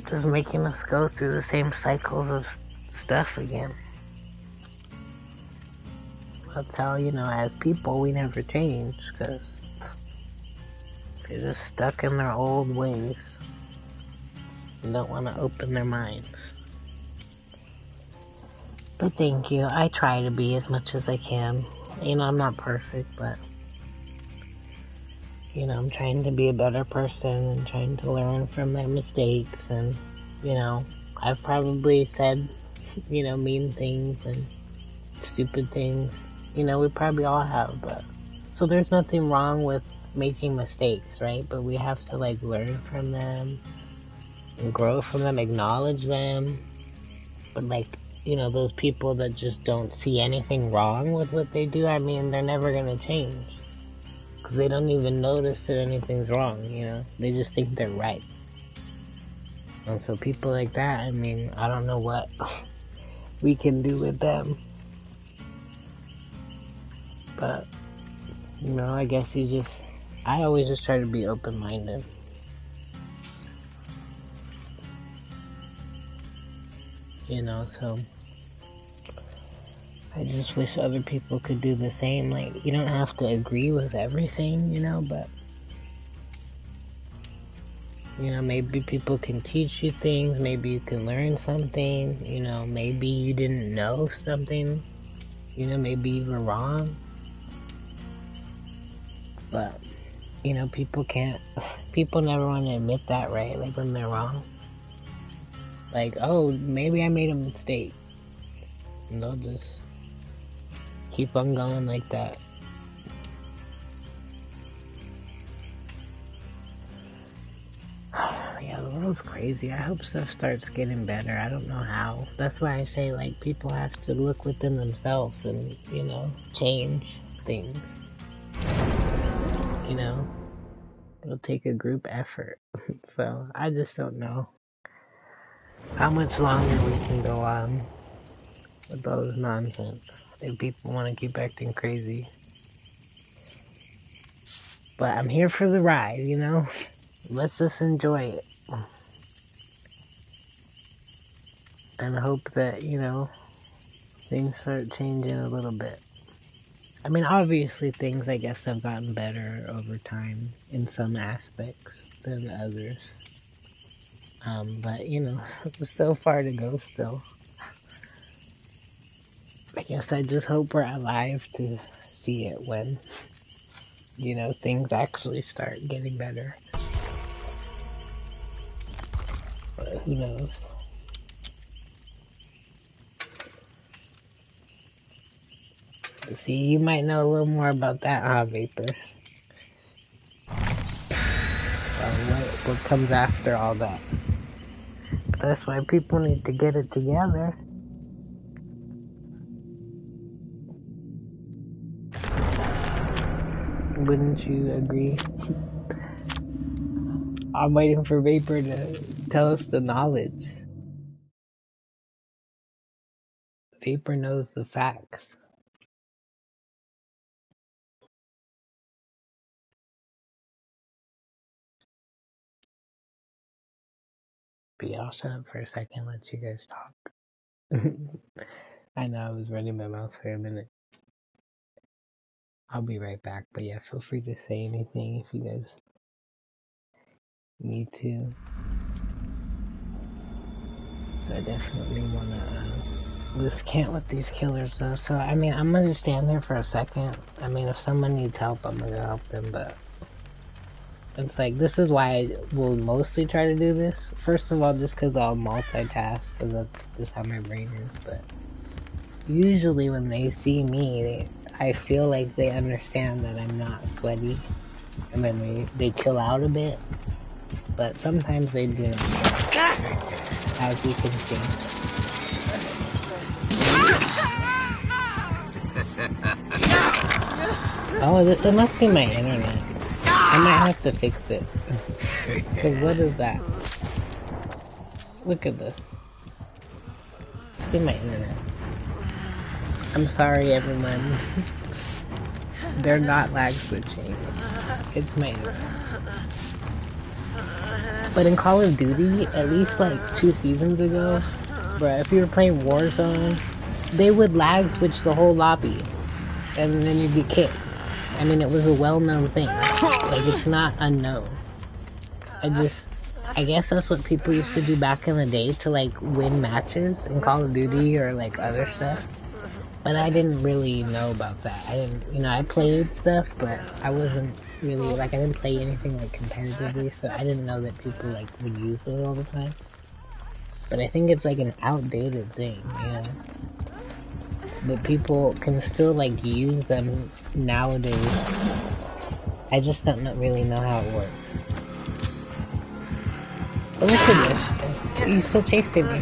just making us go through the same cycles of stuff again. That's how, as people, we never change, because they're just stuck in their old ways and don't want to open their minds. But thank you. I try to be as much as I can. I'm not perfect, but, I'm trying to be a better person and trying to learn from my mistakes. And, I've probably said, mean things and stupid things. We probably all have, but so there's nothing wrong with making mistakes, right? But we have to like learn from them and grow from them, acknowledge them. But like, those people that just don't see anything wrong with what they do, I mean, they're never gonna change because they don't even notice that anything's wrong. They just think they're right. And so people like that, I mean, I don't know what we can do with them. But, I guess I always just try to be open-minded. So I just wish other people could do the same. Like, you don't have to agree with everything, but, maybe people can teach you things, maybe you can learn something, maybe you didn't know something, maybe you were wrong. But, people never want to admit that, right? Like when they're wrong. Like, oh, maybe I made a mistake. And they'll just keep on going like that. Yeah, the world's crazy. I hope stuff starts getting better. I don't know how. That's why I say, like, people have to look within themselves and, change things. It'll take a group effort. So, I just don't know how much longer we can go on with those nonsense. If people want to keep acting crazy. But I'm here for the ride, Let's just enjoy it. And hope that, things start changing a little bit. I mean, obviously things, I guess, have gotten better over time in some aspects than others. But, so far to go still. I guess I just hope we're alive to see it when, you know, things actually start getting better. But who knows? See, you might know a little more about that, huh, Vapor? What comes after all that? That's why people need to get it together. Wouldn't you agree? I'm waiting for Vapor to tell us the knowledge. Vapor knows the facts. But yeah, I'll shut up for a second, let you guys talk. I know I was running my mouth for a minute. I'll be right back, but yeah, feel free to say anything if you guys need to. So I definitely wanna just can't let these killers though. So I mean, I'm gonna just stand here for a second. I mean, if someone needs help, I'm gonna help them, but it's like, this is why I will mostly try to do this. First of all, just because I'll multitask, because that's just how my brain is, but usually when they see me, I feel like they understand that I'm not sweaty, and then they chill out a bit, but sometimes they do not, as you can see. Oh, it must be my internet. I might have to fix it. Because what is that? Look at this. Must be my internet. I'm sorry, everyone. They're not lag switching. It's my internet. But in Call of Duty, at least like 2 seasons ago, bruh, if you were playing Warzone, they would lag switch the whole lobby. And then you'd be kicked. I mean, it was a well-known thing. Like, it's not unknown. I guess that's what people used to do back in the day to, like, win matches in Call of Duty or, like, other stuff. But I didn't really know about that. I played stuff, but I wasn't really, like, I didn't play anything, like, competitively, so I didn't know that people, like, would use those all the time. But I think it's, like, an outdated thing, you know? But people can still, like, use them nowadays. I just don't really know how it works. But look at this. He's still chasing me.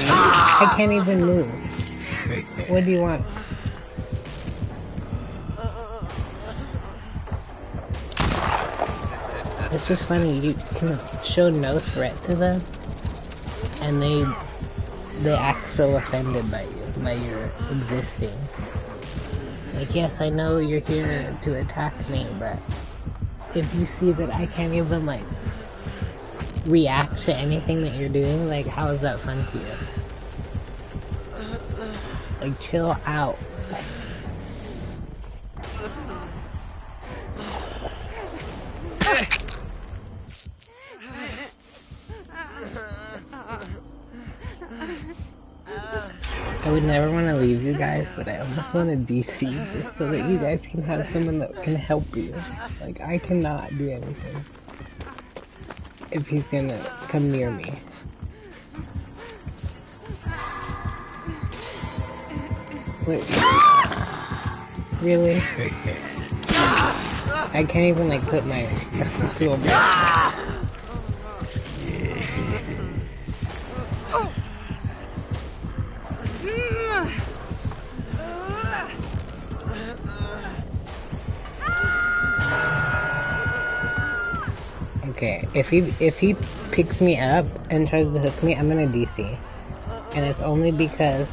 I can't even move. What do you want? It's just funny, you can show no threat to them, and they act so offended by you, by your existing. Like, yes, I know you're here to attack me, but if you see that I can't even, like, react to anything that you're doing, like, how is that fun to you? Like, chill out. I would never want to leave you guys, but I almost want to DC just so that you guys can have someone that can help you. Like, I cannot do anything if he's gonna come near me. Wait. Really? I can't even, like, put my tool back. Okay, if he picks me up and tries to hook me, I'm gonna DC. And it's only because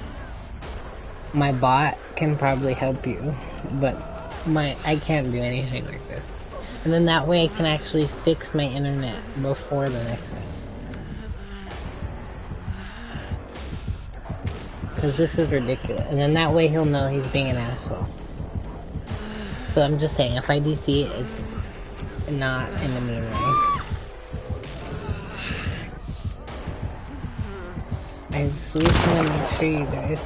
my bot can probably help you, but I can't do anything like this. And then that way I can actually fix my internet before the next one. Because this is ridiculous. And then that way he'll know he's being an asshole. So I'm just saying, if I DC, it's not in a mean way. I just want to make sure you guys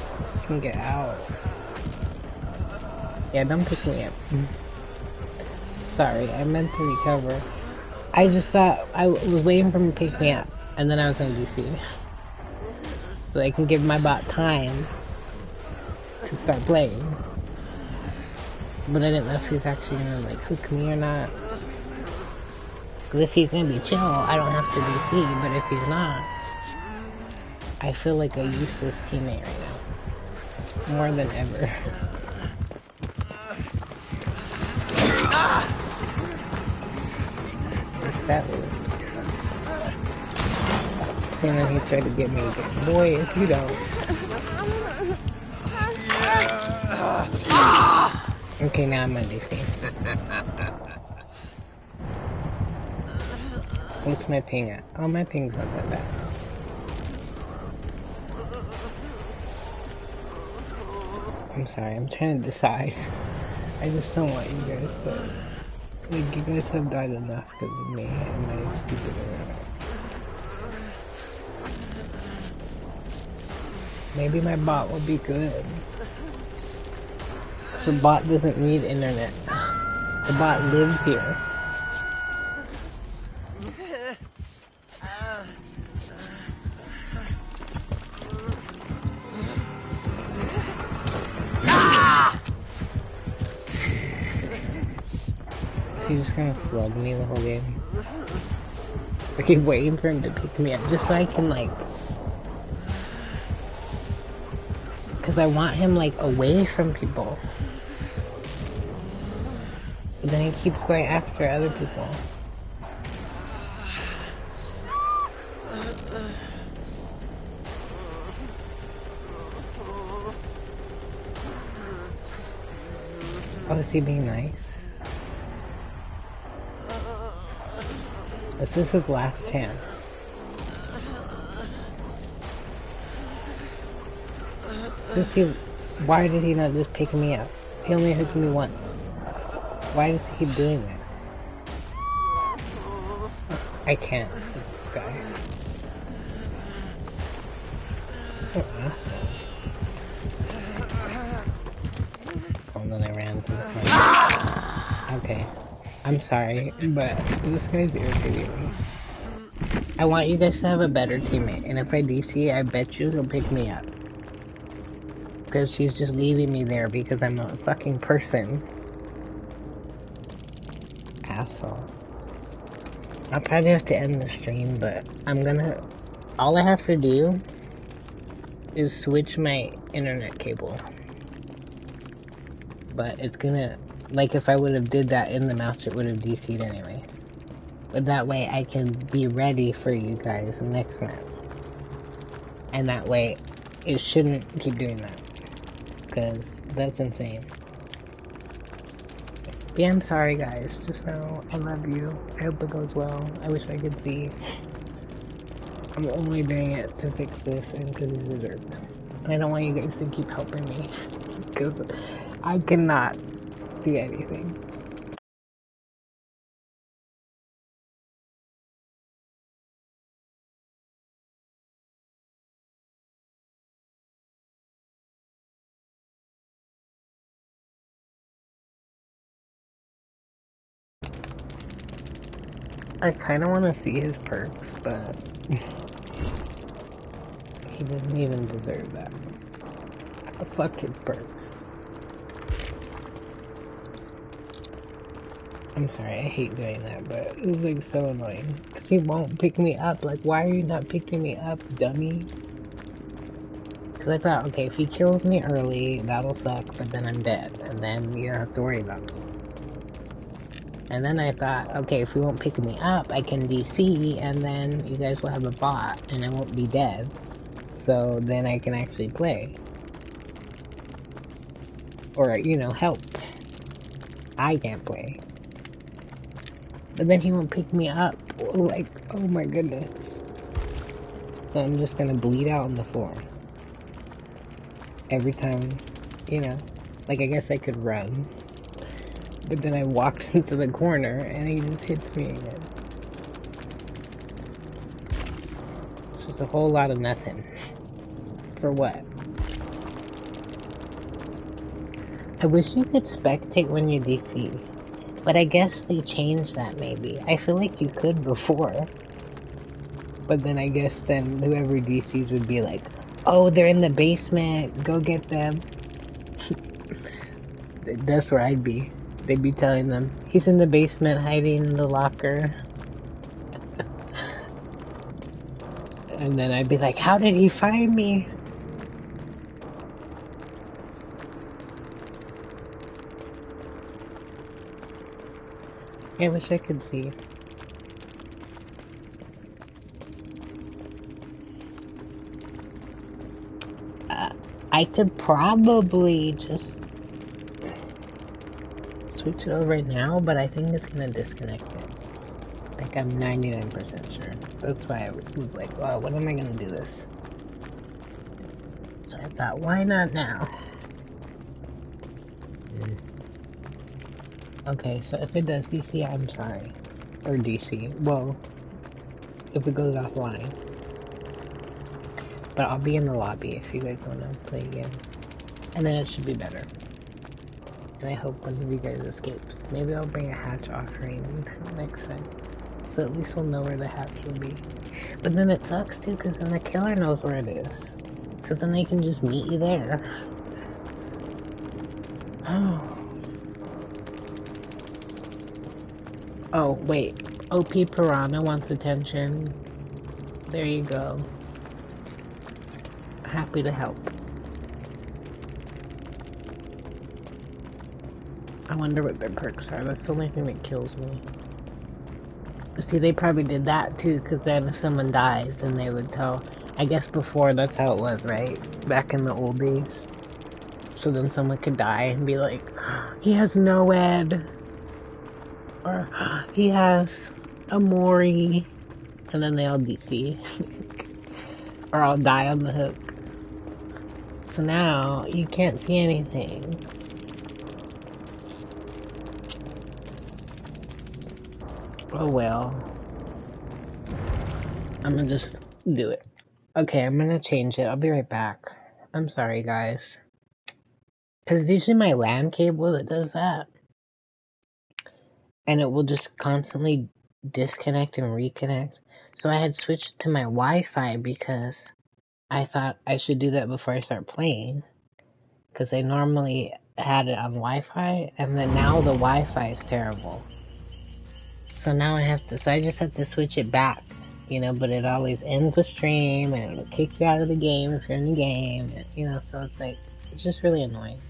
can get out. Yeah, don't pick me up. Sorry, I meant to recover. I just thought I was waiting for him to pick me up, and then I was gonna DC. So I can give my bot time to start playing. But I didn't know if he's actually gonna like hook me or not. Because if he's gonna be chill, I don't have to DC, but if he's not, I feel like a useless teammate right now. More than ever. That was. And then he tried to get me again. Boy, if you don't. Okay, now I'm on DC. What's my ping at? Oh, my ping's not that bad. I'm sorry, I'm trying to decide. I just don't want you guys to... Like, you guys have died enough because of me and my stupid internet. Maybe my bot will be good. The bot doesn't need internet. The bot lives here. He's just gonna slug me the whole game. I keep waiting for him to pick me up just so I can like... Because I want him like away from people. But then he keeps going after other people. Oh, is he being nice? This is his last chance. Why did he not just pick me up? He only hit me once. Why does he keep doing that? I can't. This guy. So awesome. Oh, and then I ran to the front. Okay. I'm sorry, but this guy's irritating me. I want you guys to have a better teammate, and if I DC, I bet you he'll pick me up. Because she's just leaving me there because I'm a fucking person. Asshole. I'll probably have to end the stream, but I'm gonna... All I have to do is switch my internet cable. But it's gonna... Like, if I would have did that in the match, it would have DC'd anyway. But that way, I can be ready for you guys next match. And that way, it shouldn't keep doing that. Because that's insane. But yeah, I'm sorry guys. Just know, I love you. I hope it goes well. I wish I could see. I'm only doing it to fix this and because he's a jerk. And I don't want you guys to keep helping me. Because I cannot do anything. I kind of want to see his perks, but he doesn't even deserve that. Fuck his perks. I'm sorry, I hate doing that, but it's like so annoying. Cause he won't pick me up. Like, why are you not picking me up, dummy? Cause I thought, okay, if he kills me early, that'll suck, but then I'm dead, and then you don't have to worry about me. And then I thought, okay, if he won't pick me up, I can DC, and then you guys will have a bot, and I won't be dead. So then I can actually play. Or, you know, help. I can't play. But then he won't pick me up. Like, oh my goodness. So I'm just gonna bleed out on the floor. Every time, you know. Like, I guess I could run. But then I walked into the corner and he just hits me again. It's just a whole lot of nothing. For what? I wish you could spectate when you DC. But I guess they changed that maybe. I feel like you could before. But then I guess then whoever DCs would be like, oh, they're in the basement, go get them. That's where I'd be. They'd be telling them, he's in the basement hiding in the locker. And then I'd be like, how did he find me? I wish I could see. I could probably just switch it over now, but I think it's gonna disconnect it. Like, I'm 99% sure. That's why I was like, well, when am I gonna do this? So I thought, why not now? Okay, so if it does DC, I'm sorry. Or DC. Well, if it goes offline. But I'll be in the lobby if you guys want to play again. And then it should be better. And I hope one of you guys escapes. Maybe I'll bring a hatch offering next time. So at least we'll know where the hatch will be. But then it sucks too, because then the killer knows where it is. So then they can just meet you there. Oh, wait. OP Piranha wants attention. There you go. Happy to help. I wonder what their perks are. That's the only thing that kills me. See, they probably did that too, because then if someone dies, then they would tell. I guess before that's how it was, right? Back in the old days. So then someone could die and be like, he has no ed. Or he has a Mori. And then they all DC. Or all die on the hook. So now you can't see anything. Oh well. I'm gonna just do it. Okay, I'm gonna change it. I'll be right back. I'm sorry, guys. Because it's usually my LAN cable that does that. And it will just constantly disconnect and reconnect. So I had switched to my Wi-Fi because I thought I should do that before I start playing. Because I normally had it on Wi-Fi, and then now the Wi-Fi is terrible. So now I just have to switch it back, you know, but it always ends the stream, and it'll kick you out of the game if you're in the game, you know, so it's like, it's just really annoying.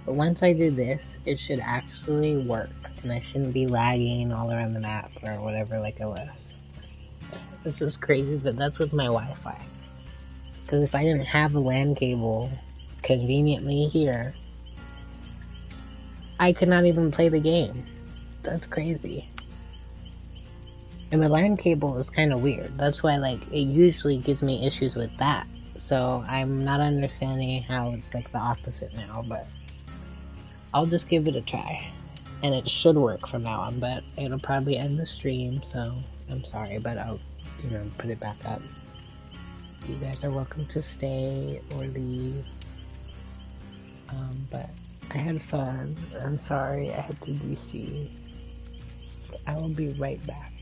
But once I do this, it should actually work, and I shouldn't be lagging all around the map or whatever like I was. This is crazy, but that's with my Wi-Fi. Because if I didn't have a LAN cable conveniently here, I could not even play the game. That's crazy. And the LAN cable is kind of weird. That's why, like, it usually gives me issues with that. So I'm not understanding how it's like the opposite now, but I'll just give it a try. And it should work from now on, but it'll probably end the stream, so I'm sorry, but I'll, you know, put it back up. You guys are welcome to stay or leave. But I had fun. I'm sorry I had to DC. I will be right back.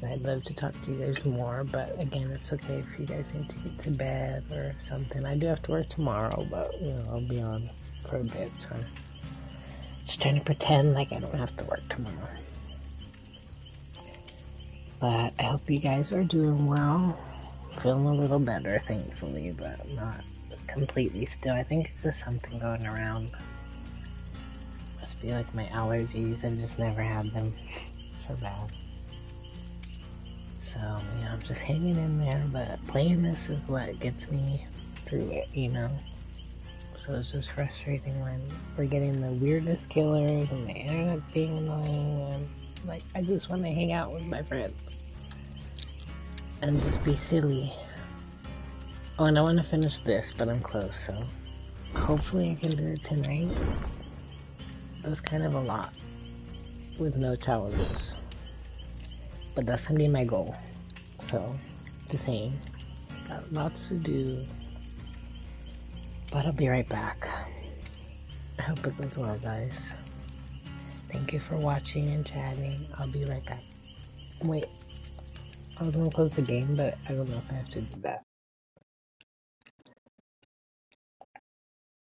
I'd love to talk to you guys more, but again, it's okay if you guys need to get to bed or something. I do have to work tomorrow, but, you know, I'll be on for a bit, so just trying to pretend like I don't have to work tomorrow. But I hope you guys are doing well. Feeling a little better, thankfully, but not completely still. I think it's just something going around. Must be like my allergies. I've just never had them so bad. So, yeah, I'm just hanging in there, but playing this is what gets me through it, you know? So it's just frustrating when we're getting the weirdest killers and the internet's being annoying, and, like, I just want to hang out with my friends. And just be silly. Oh, and I want to finish this, but I'm close, so hopefully I can do it tonight. It was kind of a lot with no challenges. But that's gonna be my goal. So, just saying. Got lots to do. But I'll be right back. hope it goes well, guys. Thank you for watching and chatting. I'll be right back. Wait, I was gonna close the game, but I don't know if I have to do that.